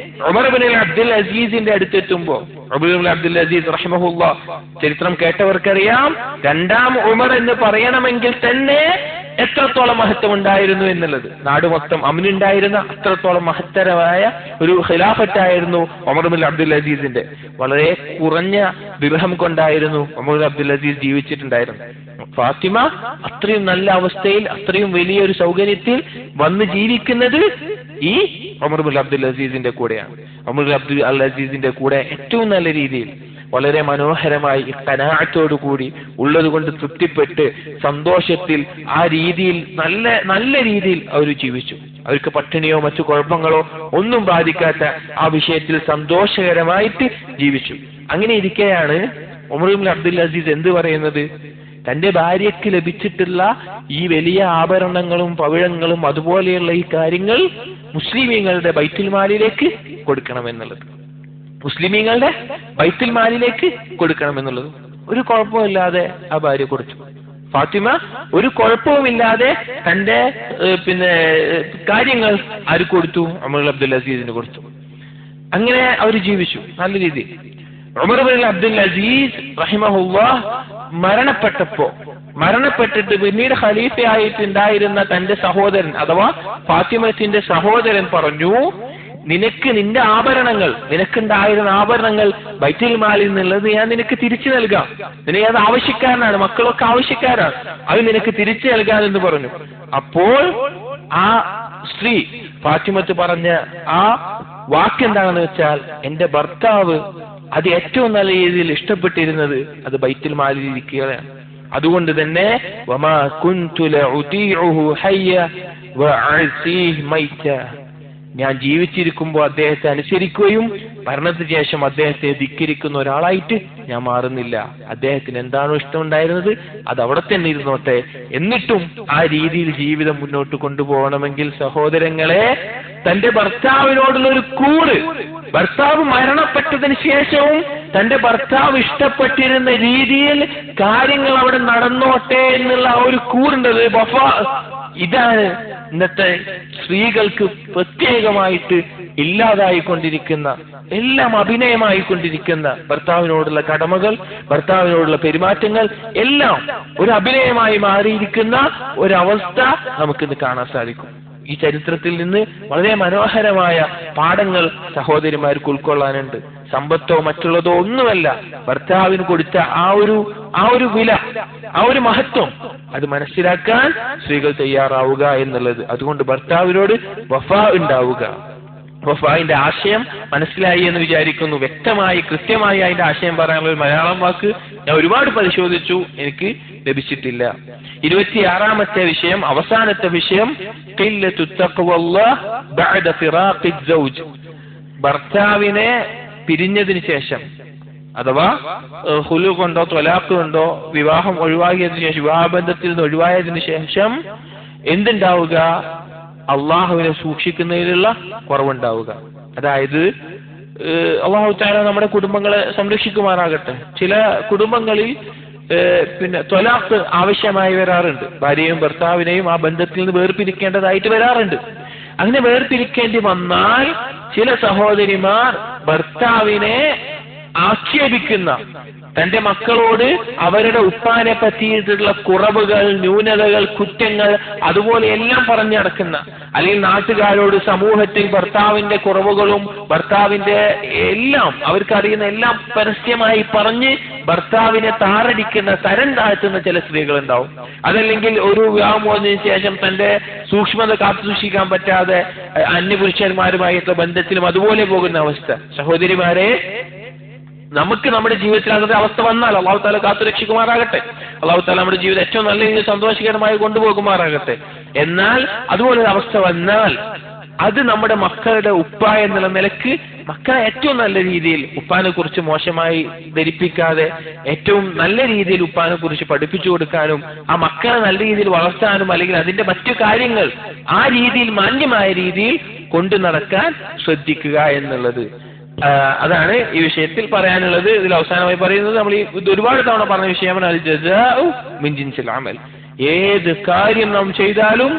ഉമർ ബിൻ അബ്ദുൽ അസീസിന്റെ അടുത്തെത്തുമ്പോ, ഉമർ ബിൻ അബ്ദുൽ അസീസ് റഹിമഹുല്ലാഹ് ചരിത്രം കേട്ടവർക്കറിയാം, 2ാം ഉമർ എന്ന് പറയണമെങ്കിൽ തന്നെ എത്രത്തോളം മഹത്വം ഉണ്ടായിരുന്നു എന്നുള്ളത്. നാട് മൊത്തം അമിനുണ്ടായിരുന്ന അത്രത്തോളം മഹത്തരമായ ഒരു ഖിലാഫത്തായിരുന്നു ഉമർ ബിൻ അബ്ദുൽ അസീസിന്റെ. വളരെ കുറഞ്ഞ ദിർഹം കൊണ്ടായിരുന്നു ഉമർ ബിൻ അബ്ദുൽ അസീസ് ജീവിച്ചിട്ടുണ്ടായിരുന്നു. ഫാത്തിമ അത്രയും നല്ല അവസ്ഥയിൽ, അത്രയും വലിയൊരു സൗകര്യത്തിൽ വന്ന് ജീവിക്കുന്നത് ഈ ഉമർ ബിൻ അബ്ദുൽ അസീസിന്റെ കൂടെയാണ്. ഉമർ ബിൻ അബ്ദുൽ അസീസിന്റെ കൂടെ ഏറ്റവും നല്ല രീതിയിൽ, വളരെ മനോഹരമായി, ഖനാഅത്തോടു കൂടി, ഉള്ളതുകൊണ്ട് തൃപ്തിപ്പെട്ട് സന്തോഷത്തിൽ ആ രീതിയിൽ നല്ല രീതിയിൽ അവർ ജീവിച്ചു. അവർക്ക് പട്ടിണിയോ മറ്റു കുഴപ്പങ്ങളോ ഒന്നും ബാധിക്കാത്ത ആ വിഷയത്തിൽ സന്തോഷകരമായിട്ട് ജീവിച്ചു. അങ്ങനെ ഇരിക്കെയാണ് ഉമർ ബിൻ അബ്ദുൽ അസീസ് എന്ത് പറയുന്നത്? തന്റെ ഭാര്യയ്ക്ക് ലഭിച്ചിട്ടുള്ള ഈ വലിയ ആഭരണങ്ങളും പവിഴങ്ങളും അതുപോലെയുള്ള ഈ കാര്യങ്ങൾ മുസ്ലിമീങ്ങളുടെ ബൈത്തുൽ മാലിലേക്ക് കൊടുക്കണമെന്നുള്ളത്. മുസ്ലിമീങ്ങളുടെ ബൈത്തുൽ മാലിലേക്ക് കൊടുക്കണമെന്നുള്ളത്. ഒരു കുഴപ്പമില്ലാതെ ആ ഭാര്യ കൊടുത്തു. ഫാത്തിമ ഒരു കുഴപ്പവുമില്ലാതെ തന്റെ കാര്യങ്ങൾ ആര് കൊടുത്തു? ഉമർ അബ്ദുൽ അസീസിന് കൊടുത്തു. അങ്ങനെ അവർ ജീവിച്ചു നല്ല രീതിയിൽ. ഉമർ ബിൻ അബ്ദുൽ അസീസ് റഹിമഹുല്ലാഹ് മരണപ്പെട്ടിട്ട് പിന്നീട് ഖലീഫയായിട്ടുണ്ടായിരുന്ന തന്റെ സഹോദരൻ അഥവാ ഫാത്തിമത്തിന്റെ സഹോദരൻ പറഞ്ഞു, നിനക്ക് നിന്റെ ആഭരണങ്ങൾ, നിനക്കുണ്ടായിരുന്ന ആഭരണങ്ങൾ ബൈത്തുൽ മാലിൽ നിന്നുള്ളത് ഞാൻ നിനക്ക് തിരിച്ചു നൽകാം, നിനക്ക് അത് ആവശ്യക്കാരനാണ്, മക്കളൊക്കെ ആവശ്യക്കാരാണ്, അത് നിനക്ക് തിരിച്ചു നൽകാമെന്ന് പറഞ്ഞു. അപ്പോൾ ആ സ്ത്രീ ഫാത്തിമത്ത് പറഞ്ഞ ആ വാക്കെന്താണെന്ന് വെച്ചാൽ, എന്റെ ഭർത്താവ് അത് ഏറ്റവും നല്ല രീതിയിൽ ഇഷ്ടപ്പെട്ടിരുന്നത് അത് ബൈത്തുൽ മാലിൽ ഇരിക്കുകയാണ്. അതുകൊണ്ട് തന്നെ വമാ കുൻതു ലഉതീഉഹു ഹയ്യ വഅസീഹ് മൈത, ഞാൻ ജീവിച്ചിരിക്കുമ്പോൾ അദ്ദേഹത്തെ അനുസരിക്കുകയും മരണത്തിന് ശേഷം അദ്ദേഹത്തെ ധിക്കരിക്കുന്ന ഒരാളായിട്ട് ഞാൻ മാറുന്നില്ല. അദ്ദേഹത്തിന് എന്താണോ ഇഷ്ടമുണ്ടായിരുന്നത് അത് അവിടെ തന്നെ ഇരുന്നോട്ടെ. എന്നിട്ടും ആ രീതിയിൽ ജീവിതം മുന്നോട്ട് കൊണ്ടുപോകണമെങ്കിൽ സഹോദരങ്ങളെ, തന്റെ ഭർത്താവിനോടുള്ള ഒരു കൂറ്, ഭർത്താവ് മരണപ്പെട്ടതിന് ശേഷവും തന്റെ ഭർത്താവ് ഇഷ്ടപ്പെട്ടിരുന്ന രീതിയിൽ കാര്യങ്ങൾ അവിടെ നടന്നോട്ടെ എന്നുള്ള ആ ഒരു കൂറുണ്ടത് വഫാ. ഇതാണ് ഇന്നത്തെ സ്ത്രീകൾക്ക് പ്രത്യേകമായിട്ട് ഇല്ലാതായിക്കൊണ്ടിരിക്കുന്ന, എല്ലാം അഭിനയമായിക്കൊണ്ടിരിക്കുന്ന ഭർത്താവിനോടുള്ള കടമകൾ, ഭർത്താവിനോടുള്ള പെരുമാറ്റങ്ങൾ എല്ലാം ഒരു അഭിനയമായി മാറിയിരിക്കുന്ന ഒരവസ്ഥ നമുക്കിന്ന് കാണാൻ സാധിക്കും. ഈ ചരിത്രത്തിൽ നിന്ന് വളരെ മനോഹരമായ പാഠങ്ങൾ സഹോദരിമാർക്ക് ഉൾക്കൊള്ളാനുണ്ട്. സമ്പത്തോ മറ്റുള്ളതോ ഒന്നുമല്ല, ഭർത്താവിന് കൊടുത്ത ആ ഒരു വില, ആ ഒരു മഹത്വം അത് മനസ്സിലാക്കാൻ സ്ത്രീകൾ തയ്യാറാവുക എന്നുള്ളത്. അതുകൊണ്ട് ഭർത്താവിനോട് വഫാ ഉണ്ടാവുക. വഫാന്റെ ആശയം മനസ്സിലായി എന്ന് വിചാരിക്കുന്നു. വ്യക്തമായി കൃത്യമായി അതിന്റെ ആശയം പറയാനുള്ള ഒരു മലയാളം വാക്ക് ഞാൻ ഒരുപാട് പരിശോധിച്ചു, എനിക്ക് ലഭിച്ചിട്ടില്ല. 26-ാമത്തെ വിഷയം, അവസാനത്തെ വിഷയം, ഖില്ലത്തു തഖ്വല്ലാഹ് ബഅദ ഫിറാഖി സൗജ്. ഭർത്താവിനെ പിരിഞ്ഞതിന് ശേഷം, അഥവാ ഹുലു കൊണ്ടോ ത്വലാഖ് കൊണ്ടോ വിവാഹം ഒഴിവാക്കിയതിനു ശേഷം, വിവാഹബന്ധത്തിൽ നിന്ന് ഒഴിവായതിനു ശേഷം എന്തുണ്ടാവുക? അള്ളാഹുവിനെ സൂക്ഷിക്കുന്നതിലുള്ള കുറവുണ്ടാവുക. അതായത് അള്ളാഹു തആല നമ്മുടെ കുടുംബങ്ങളെ സംരക്ഷിക്കുമാറാകട്ടെ. ചില കുടുംബങ്ങളിൽ ത്വലാഖ് ആവശ്യമായി വരാറുണ്ട്. ഭാര്യയും ഭർത്താവിനെയും ആ ബന്ധത്തിൽ നിന്ന് വേർപിരിക്കേണ്ടതായിട്ട് വരാറുണ്ട്. അങ്ങനെ വേർപിരിക്കേണ്ടി വന്നാൽ ചില സഹോദരിമാർ ഭർത്താവിനെ ആക്ഷേപിക്കുന്ന, തന്റെ മക്കളോട് അവരുടെ ഉപ്പാനെ പറ്റിയിട്ടുള്ള കുറവുകൾ, ന്യൂനതകൾ, കുറ്റങ്ങൾ അതുപോലെ എല്ലാം പറഞ്ഞു നടക്കുന്ന, അല്ലെങ്കിൽ നാട്ടുകാരോട് സമൂഹത്തിൽ ഭർത്താവിന്റെ കുറവുകളും ഭർത്താവിന്റെ എല്ലാം അവർക്കറിയുന്ന എല്ലാം പരസ്യമായി പറഞ്ഞ് ഭർത്താവിനെ താറടിക്കുന്ന, തരം താഴ്ത്തുന്ന ചില സ്ത്രീകളുണ്ടാവും. അതല്ലെങ്കിൽ ഒരു വിവാഹം പോയതിനു ശേഷം തന്റെ സൂക്ഷ്മത കാത്തുസൂക്ഷിക്കാൻ പറ്റാതെ അന്യപുരുഷന്മാരുമായിട്ടുള്ള ബന്ധത്തിലും അതുപോലെ പോകുന്ന അവസ്ഥ. സഹോദരിമാരെ, നമുക്ക് നമ്മുടെ ജീവിതത്തിൽ അങ്ങനത്തെ അവസ്ഥ വന്നാൽ അള്ളാഹു താല കാത്തു രക്ഷിക്കുമാറാകട്ടെ. അള്ളാഹു താല നമ്മുടെ ജീവിതം ഏറ്റവും നല്ല രീതിയിൽ സന്തോഷകരമായി കൊണ്ടുപോകുമാറാകട്ടെ. എന്നാൽ അതുപോലൊരു അവസ്ഥ വന്നാൽ അത് നമ്മുടെ മക്കളുടെ ഉപ്പ എന്നുള്ള നിലക്ക് മക്കളെ ഏറ്റവും നല്ല രീതിയിൽ ഉപ്പാനെ കുറിച്ച് മോശമായി ധരിപ്പിക്കാതെ ഏറ്റവും നല്ല രീതിയിൽ ഉപ്പാനെ കുറിച്ച് പഠിപ്പിച്ചു കൊടുക്കാനും ആ മക്കളെ നല്ല രീതിയിൽ വളർത്താനും അല്ലെങ്കിൽ അതിന്റെ മറ്റു കാര്യങ്ങൾ ആ രീതിയിൽ മാന്യമായ രീതിയിൽ കൊണ്ടു നടക്കാൻ ശ്രദ്ധിക്കുക എന്നുള്ളത്, അതാണ് ഈ വിഷയത്തിൽ പറയാനുള്ളത്. ഇതിൽ അവസാനമായി പറയുന്നത്, നമ്മൾ ഇത് ഒരുപാട് തവണ പറഞ്ഞ വിഷയമാണ്, അൽ ജസാഉ മിൻ ജിൻസിൽ അമൽ. ഏത് കാര്യം നാം ചെയ്താലും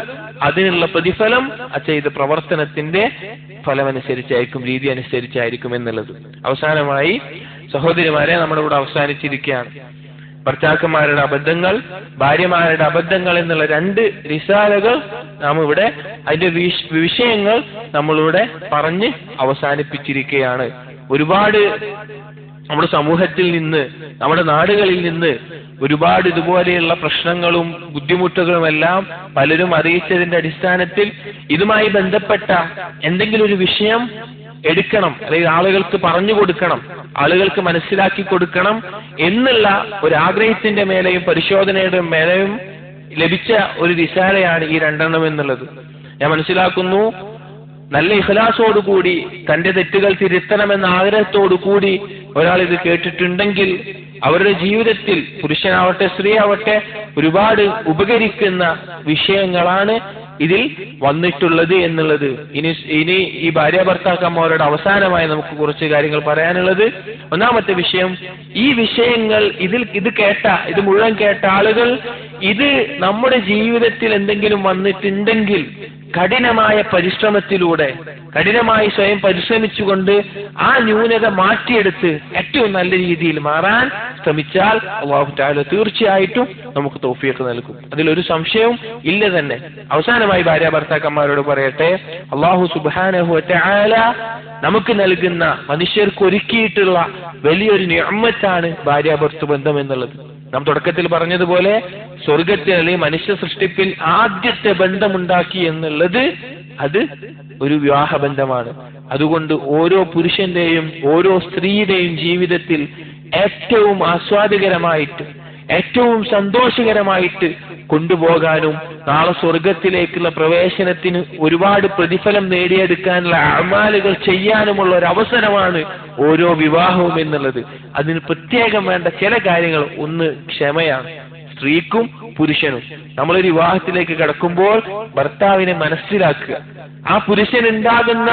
അതിനുള്ള പ്രതിഫലം ആ ചെയ്ത പ്രവർത്തനത്തിന്റെ ഫലമനുസരിച്ചായിരിക്കും, രീതി അനുസരിച്ചായിരിക്കും എന്നുള്ളത്. അവസാനമായി സഹോദരിമാരെ, നമ്മുടെ ഇവിടെ അവസാനിച്ചിരിക്കുകയാണ്. ഭർത്താക്കന്മാരുടെ അബദ്ധങ്ങൾ, ഭാര്യമാരുടെ അബദ്ധങ്ങൾ എന്നുള്ള 2 റിസാലകൾ നാം ഇവിടെ, അതിന്റെ വിഷയങ്ങൾ നമ്മളിവിടെ പറഞ്ഞ് അവസാനിപ്പിച്ചിരിക്കുകയാണ്. ഒരുപാട് നമ്മുടെ സമൂഹത്തിൽ നിന്ന്, നമ്മുടെ നാടുകളിൽ നിന്ന് ഒരുപാട് ഇതുപോലെയുള്ള പ്രശ്നങ്ങളും ബുദ്ധിമുട്ടുകളും എല്ലാം പലരും അറിയിച്ചതിന്റെ അടിസ്ഥാനത്തിൽ ഇതുമായി ബന്ധപ്പെട്ട എന്തെങ്കിലും ഒരു വിഷയം എടുക്കണം, അല്ലെങ്കിൽ ആളുകൾക്ക് പറഞ്ഞു കൊടുക്കണം, ആളുകൾക്ക് മനസ്സിലാക്കി കൊടുക്കണം എന്നുള്ള ഒരു ആഗ്രഹത്തിന്റെ മേലെയും പരിശോധനയുടെ മേലെയും ലഭിച്ച ഒരു റിസാലയാണ് ഈ 2 എന്നുള്ളത്. ഞാൻ മനസ്സിലാക്കുന്നു, നല്ല ഇഖ്ലാസോടുകൂടി തന്റെ തെറ്റുകൾ തിരുത്തണമെന്ന ആഗ്രഹത്തോടു കൂടി ഒരാൾ ഇത് കേട്ടിട്ടുണ്ടെങ്കിൽ അവരുടെ ജീവിതത്തിൽ പുരുഷനാവട്ടെ സ്ത്രീ ആവട്ടെ ഒരുപാട് ഉപകരിക്കുന്ന വിഷയങ്ങളാണ് ഇതിൽ വന്നിട്ടുള്ളത് എന്നുള്ളത്. ഇനി ഈ ഭാര്യ ഭർത്താക്കന്മാരുടെ അവസാനമായി നമുക്ക് കുറച്ച് കാര്യങ്ങൾ പറയാനുള്ളത്. ഒന്നാമത്തെ വിഷയം, ഈ വിഷയങ്ങൾ ഇത് മുഴുവൻ കേട്ട ആളുകൾ ഇത് നമ്മുടെ ജീവിതത്തിൽ എന്തെങ്കിലും വന്നിട്ടുണ്ടെങ്കിൽ കഠിനമായ പരിശ്രമത്തിലൂടെ, കഠിനമായി സ്വയം പരിശ്രമിച്ചുകൊണ്ട് ആ ന്യൂനത മാറ്റിയെടുത്ത് ഏറ്റവും നല്ല രീതിയിൽ മാറാൻ ശ്രമിച്ചാൽ അല്ലാഹു തആല തീർച്ചയായിട്ടും നമുക്ക് തൗഫീഖ് നൽകും. അതിലൊരു സംശയവും ഇല്ല തന്നെ. അവസാനമായി ഭാര്യ ഭർത്താക്കന്മാരോട് പറയട്ടെ, അല്ലാഹു സുബ്ഹാനഹു വ തആല നമുക്ക് നൽകുന്ന, മനുഷ്യർക്ക് ഒരുക്കിയിട്ടുള്ള വലിയൊരു നിഅമത്താണ് ഭാര്യ ഭർത്തൃ ബന്ധം എന്നുള്ളത്. നാം തുടക്കത്തിൽ പറഞ്ഞതുപോലെ സ്വർഗത്തിൽ അല്ലെങ്കിൽ മനുഷ്യ സൃഷ്ടിപ്പിൽ ആദ്യത്തെ ബന്ധമുണ്ടാക്കി എന്നുള്ളത് അത് ഒരു വിവാഹ ബന്ധമാണ്. അതുകൊണ്ട് ഓരോ പുരുഷന്റെയും ഓരോ സ്ത്രീയുടെയും ജീവിതത്തിൽ ഏറ്റവും ആസ്വാദികരമായിട്ട്, ഏറ്റവും സന്തോഷകരമായിട്ട് കൊണ്ടുപോകാനും നാളെ സ്വർഗത്തിലേക്കുള്ള പ്രവേശനത്തിന് ഒരുപാട് പ്രതിഫലം നേടിയെടുക്കാനുള്ള അഅ്മാലുകൾ ചെയ്യാനുമുള്ള ഒരു അവസരമാണ് ഓരോ വിവാഹവും എന്നുള്ളത്. അതിന് പ്രത്യേകം വേണ്ട ചില കാര്യങ്ങൾ, ഒന്ന് ക്ഷമയാണ്. സ്ത്രീക്കും പുരുഷനും നമ്മളൊരു വിവാഹത്തിലേക്ക് കടക്കുമ്പോൾ ഭർത്താവിനെ മനസ്സിലാക്കുക, ആ പുരുഷൻ ഉണ്ടാകുന്ന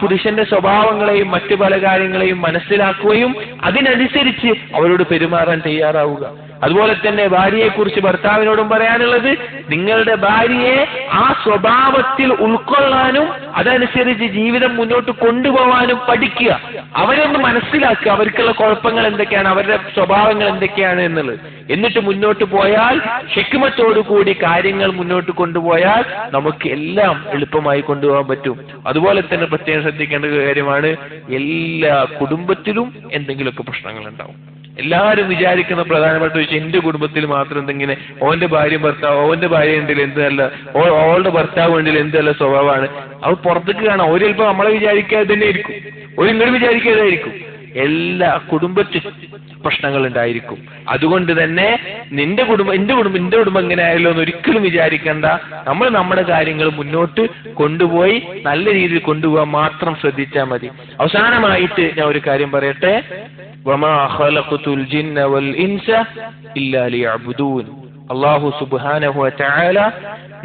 പുരുഷന്റെ സ്വഭാവങ്ങളെയും മറ്റു പല കാര്യങ്ങളെയും മനസ്സിലാക്കുകയും അതിനനുസരിച്ച് അവരോട് പെരുമാറാൻ തയ്യാറാവുക. അതുപോലെ തന്നെ ഭാര്യയെ കുറിച്ച് ഭർത്താവിനോടും പറയാനുള്ളത്, നിങ്ങളുടെ ഭാര്യയെ ആ സ്വഭാവത്തിൽ ഉൾക്കൊള്ളാനും അതനുസരിച്ച് ജീവിതം മുന്നോട്ട് കൊണ്ടുപോകാനും പഠിക്കുക. അവരൊന്ന് മനസ്സിലാക്കുക, അവർക്കുള്ള കുഴപ്പങ്ങൾ എന്തൊക്കെയാണ്, അവരുടെ സ്വഭാവങ്ങൾ എന്തൊക്കെയാണ് എന്നുള്ളത്. എന്നിട്ട് മുന്നോട്ട് പോയാൽ, ഹിക്മത്തോടു കൂടി കാര്യങ്ങൾ മുന്നോട്ട് കൊണ്ടുപോയാൽ നമുക്ക് എല്ലാം എളുപ്പമായി കൊണ്ടുപോകാൻ പറ്റും. അതുപോലെ തന്നെ പ്രത്യേകം ശ്രദ്ധിക്കേണ്ട കാര്യമാണ്, എല്ലാ കുടുംബത്തിലും എന്തെങ്കിലുമൊക്കെ പ്രശ്നങ്ങൾ ഉണ്ടാവും. എല്ലാവരും വിചാരിക്കുന്ന പ്രധാനപ്പെട്ട വിഷയം, എന്റെ കുടുംബത്തിൽ മാത്രം എന്തെങ്കിലും ഓന്റെ ഭാര്യ ഭർത്താവ്, ഓന്റെ ഭാര്യ ഉണ്ടെങ്കിൽ എന്തല്ല, ഓളുടെ ഭർത്താവ് ഉണ്ടെങ്കിൽ എന്തല്ല സ്വഭാവമാണ്. അത് പുറത്തേക്ക് കാണാം. ഒരു ചിലപ്പോൾ നമ്മളെ വിചാരിക്കാതെ തന്നെ ആയിരിക്കും, ഒരു ഇങ്ങോട്ട് വിചാരിക്കാതായിരിക്കും. എല്ലാ കുടുംബത്തിലും പ്രശ്നങ്ങൾ ഉണ്ടായിരിക്കും. അതുകൊണ്ട് തന്നെ എന്റെ കുടുംബം ഇങ്ങനെ ആയല്ലോ എന്ന് ഒരിക്കലും വിചാരിക്കേണ്ട. നമ്മൾ നമ്മുടെ കാര്യങ്ങൾ മുന്നോട്ട് കൊണ്ടുപോയി നല്ല രീതിയിൽ കൊണ്ടുപോകാൻ മാത്രം ശ്രദ്ധിച്ചാൽ മതി. അവസാനമായിട്ട് ഞാൻ ഒരു കാര്യം പറയട്ടെ, വമാ ഖലഖതുൽ ജിന്ന വൽ ഇൻസ ഇല്ലാ ലിയഅ്ബുദൂൻ. അല്ലാഹു സുബ്ഹാനഹു വ തആല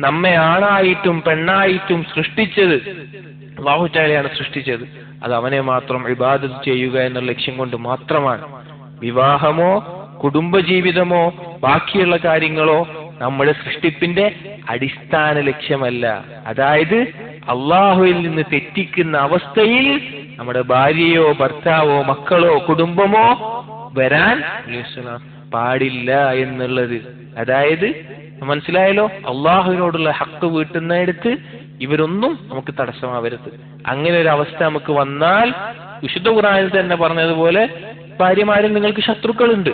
നമ്മെ ആണായിട്ടും പെണ്ണായിട്ടും സൃഷ്ടിച്ചത് അല്ലാഹു തആലയാണ് സൃഷ്ടിച്ചത്. അത് അവനെ മാത്രം ഇബാദത്ത് ചെയ്യുക എന്നുള്ള ലക്ഷ്യം കൊണ്ട് മാത്രമാണ്. വിവാഹമോ കുടുംബജീവിതമോ ബാക്കിയുള്ള കാര്യങ്ങളോ നമ്മുടെ സൃഷ്ടിപ്പിന്റെ അടിസ്ഥാന ലക്ഷ്യമല്ല. അതായത് അള്ളാഹുവിൽ നിന്ന് തെറ്റിക്കുന്ന അവസ്ഥയിൽ നമ്മുടെ ഭാര്യയോ ഭർത്താവോ മക്കളോ കുടുംബമോ വരാൻ പാടില്ല എന്നുള്ളത്. അതായത് മനസ്സിലായല്ലോ, അള്ളാഹുവിനോടുള്ള ഹക്ക് വീട്ടുന്നിടത്ത് ഇവരൊന്നും നമുക്ക് തടസ്സമാവരുത്. അങ്ങനെ ഒരു അവസ്ഥ നമുക്ക് വന്നാൽ, വിശുദ്ധ ഖുർആനിൽ തന്നെ പറഞ്ഞതുപോലെ, ഭാര്യമാരിൽ നിങ്ങൾക്ക് ശത്രുക്കളുണ്ട്,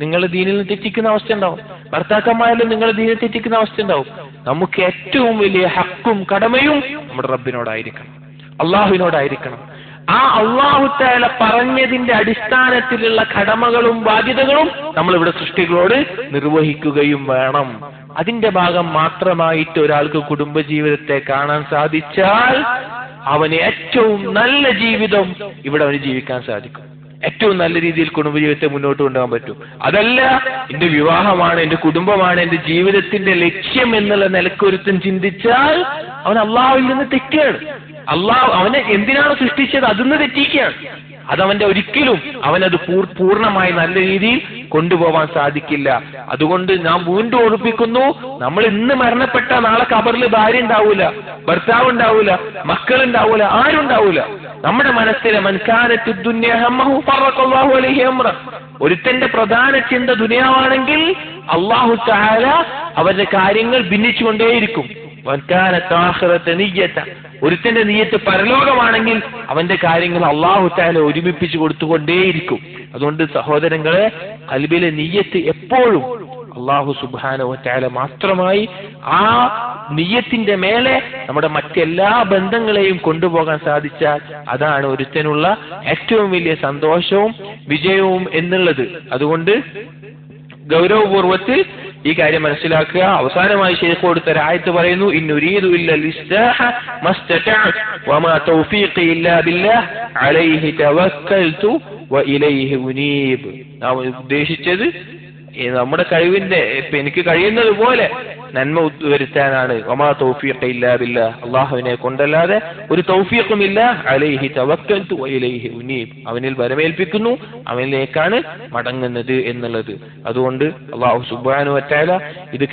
നിങ്ങൾ ദീനിൽ നിന്ന് തെറ്റിക്കുന്ന അവസ്ഥ ഉണ്ടാവും. ഭർത്താക്കന്മാരിലും നിങ്ങൾ ദീനിൽ തെറ്റിക്കുന്ന അവസ്ഥ ഉണ്ടാവും. നമുക്ക് ഏറ്റവും വലിയ ഹക്കും കടമയും നമ്മുടെ റബ്ബിനോടായിരിക്കണം, അള്ളാഹുവിനോടായിരിക്കണം. ആ അള്ളാഹു തആല പറഞ്ഞതിന്റെ അടിസ്ഥാനത്തിലുള്ള കടമകളും ബാധ്യതകളും നമ്മൾ ഇവിടെ സൃഷ്ടികളോട് നിർവഹിക്കുകയും വേണം. അതിന്റെ ഭാഗം മാത്രമായിട്ട് ഒരാൾക്ക് കുടുംബജീവിതത്തെ കാണാൻ സാധിച്ചാൽ അവന് ഏറ്റവും നല്ല ജീവിതം ഇവിടെ അവന് ജീവിക്കാൻ സാധിക്കും. ഏറ്റവും നല്ല രീതിയിൽ കുടുംബജീവിതത്തെ മുന്നോട്ട് കൊണ്ടുപോകാൻ പറ്റും. അതല്ല, എന്റെ വിവാഹമാണ്, എന്റെ കുടുംബമാണ് എന്റെ ജീവിതത്തിന്റെ ലക്ഷ്യം എന്നുള്ള നിലക്കൊരുത്തൻ ചിന്തിച്ചാൽ അവൻ അള്ളാഹുവിൽ നിന്ന് തെറ്റാണ്. അള്ളാഹു അവനെ എന്തിനാണ് സൃഷ്ടിച്ചത് അതിന്ന് തെറ്റിക്കുകയാണ്. അതവന്റെ ഒരിക്കലും അവനത് പൂർണ്ണമായി നല്ല രീതിയിൽ കൊണ്ടുപോകാൻ സാധിക്കില്ല. അതുകൊണ്ട് ഞാൻ വീണ്ടും ഓർപ്പിക്കുന്നു, നമ്മൾ ഇന്ന് മരണപ്പെട്ട നാളെ ഖബറിൽ ഭാര്യ ഉണ്ടാവൂല, ഭർത്താവ് ഉണ്ടാവൂല, മക്കളുണ്ടാവൂല, ആരും ഉണ്ടാവൂല. നമ്മുടെ മനസ്സിലെ മൻകാനത്തു ദുനിയ ഹമ്മഹു ഫറഖല്ലാഹു അലൈഹി അംറ, ഒരുത്തന്റെ പ്രധാന ചിന്ത ദുനിയാവാണെങ്കിൽ അല്ലാഹു തആല അവന്റെ കാര്യങ്ങൾ ഭിന്നിച്ചുകൊണ്ടേയിരിക്കും. വൻകാനത്ത് ആഖിറത നിയ്യത, ഒരുത്തന്റെ നിയ്യത്ത് പരലോകമാണെങ്കിൽ അവന്റെ കാര്യങ്ങൾ അല്ലാഹു തആല ഒരുമിപ്പിച്ചു കൊടുത്തുകൊണ്ടേയിരിക്കും. അതുകൊണ്ട് സഹോദരങ്ങളെ, ഖൽബിലെ നിയ്യത്ത് എപ്പോഴും അല്ലാഹു സുബ്ഹാനഹു വ തആല മാത്രമായി, ആ നിയ്യത്തിന്റെ മേലെ നമ്മുടെ മറ്റെല്ലാ ബന്ധങ്ങളെയും കൊണ്ടുപോകാൻ സാധിച്ചാൽ അതാണ് ഒരുത്തനുള്ള ഏറ്റവും വലിയ സന്തോഷവും വിജയവും എന്നുള്ളത്. അതുകൊണ്ട് ഗൗരവപൂർവത്തിൽ ഈ കാര്യം മനസ്സിലാക്കുക. അവസാനമായി ശൈഖ് കൊടുത്ത ആയത്ത് പറയുന്നു, ഇന്നുരീദു ഇല്ലൽ ഇസ്ലാഹ മസ്തതഅതു വമാ തൗഫീഖി ഇല്ലാ ബില്ലാഹ് അലൈഹി തവക്കൽതു വഇലൈഹി ഉനീബ്. നാം ഉദ്ദേശിച്ചത് നമ്മുടെ കഴിവിന്റെ എനിക്ക് കഴിയുന്നത് പോലെ നന്മ വരുത്താനാണ്. വമാ തൗഫീഖി ഇല്ലാ ബില്ലാഹ്, അല്ലാഹുവിനെ കൊണ്ടല്ലാതെ ഒരു തൗഫീഖും ഇല്ല. അലൈഹി തവക്കൽതു വഇലൈഹി ഉനീബ്, അവനിൽ വരമേൽപ്പിക്കുന്നു, അവനിലേക്കാണ് മടങ്ങുന്നത് എന്നുള്ളത്. അതുകൊണ്ട് അല്ലാഹു സുബ്ഹാനഹു വ തആല ഇത്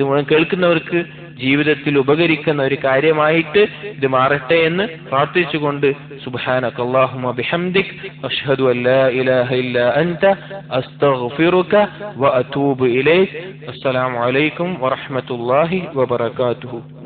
മുഴുവൻ കേൾക്കുന്നവർക്ക് ജീവിതത്തിൽ ഉപകരിക്കുന്ന ഒരു കാര്യമായിട്ട് ഇത് മാറട്ടെ എന്ന് പ്രാർത്ഥിച്ചുകൊണ്ട് സുബ്ഹാനകല്ലാഹുമ്മ ബിഹംദിക് അഷ്ഹദു അല്ലാ ഇലാഹ ഇല്ലാ അൻത അസ്തഗ്ഫിറുക വഅതൂബു ഇലൈക്. അസ്സലാമു അലൈക്കും വറഹ്മത്തുള്ളാഹി വബറകാതുഹു.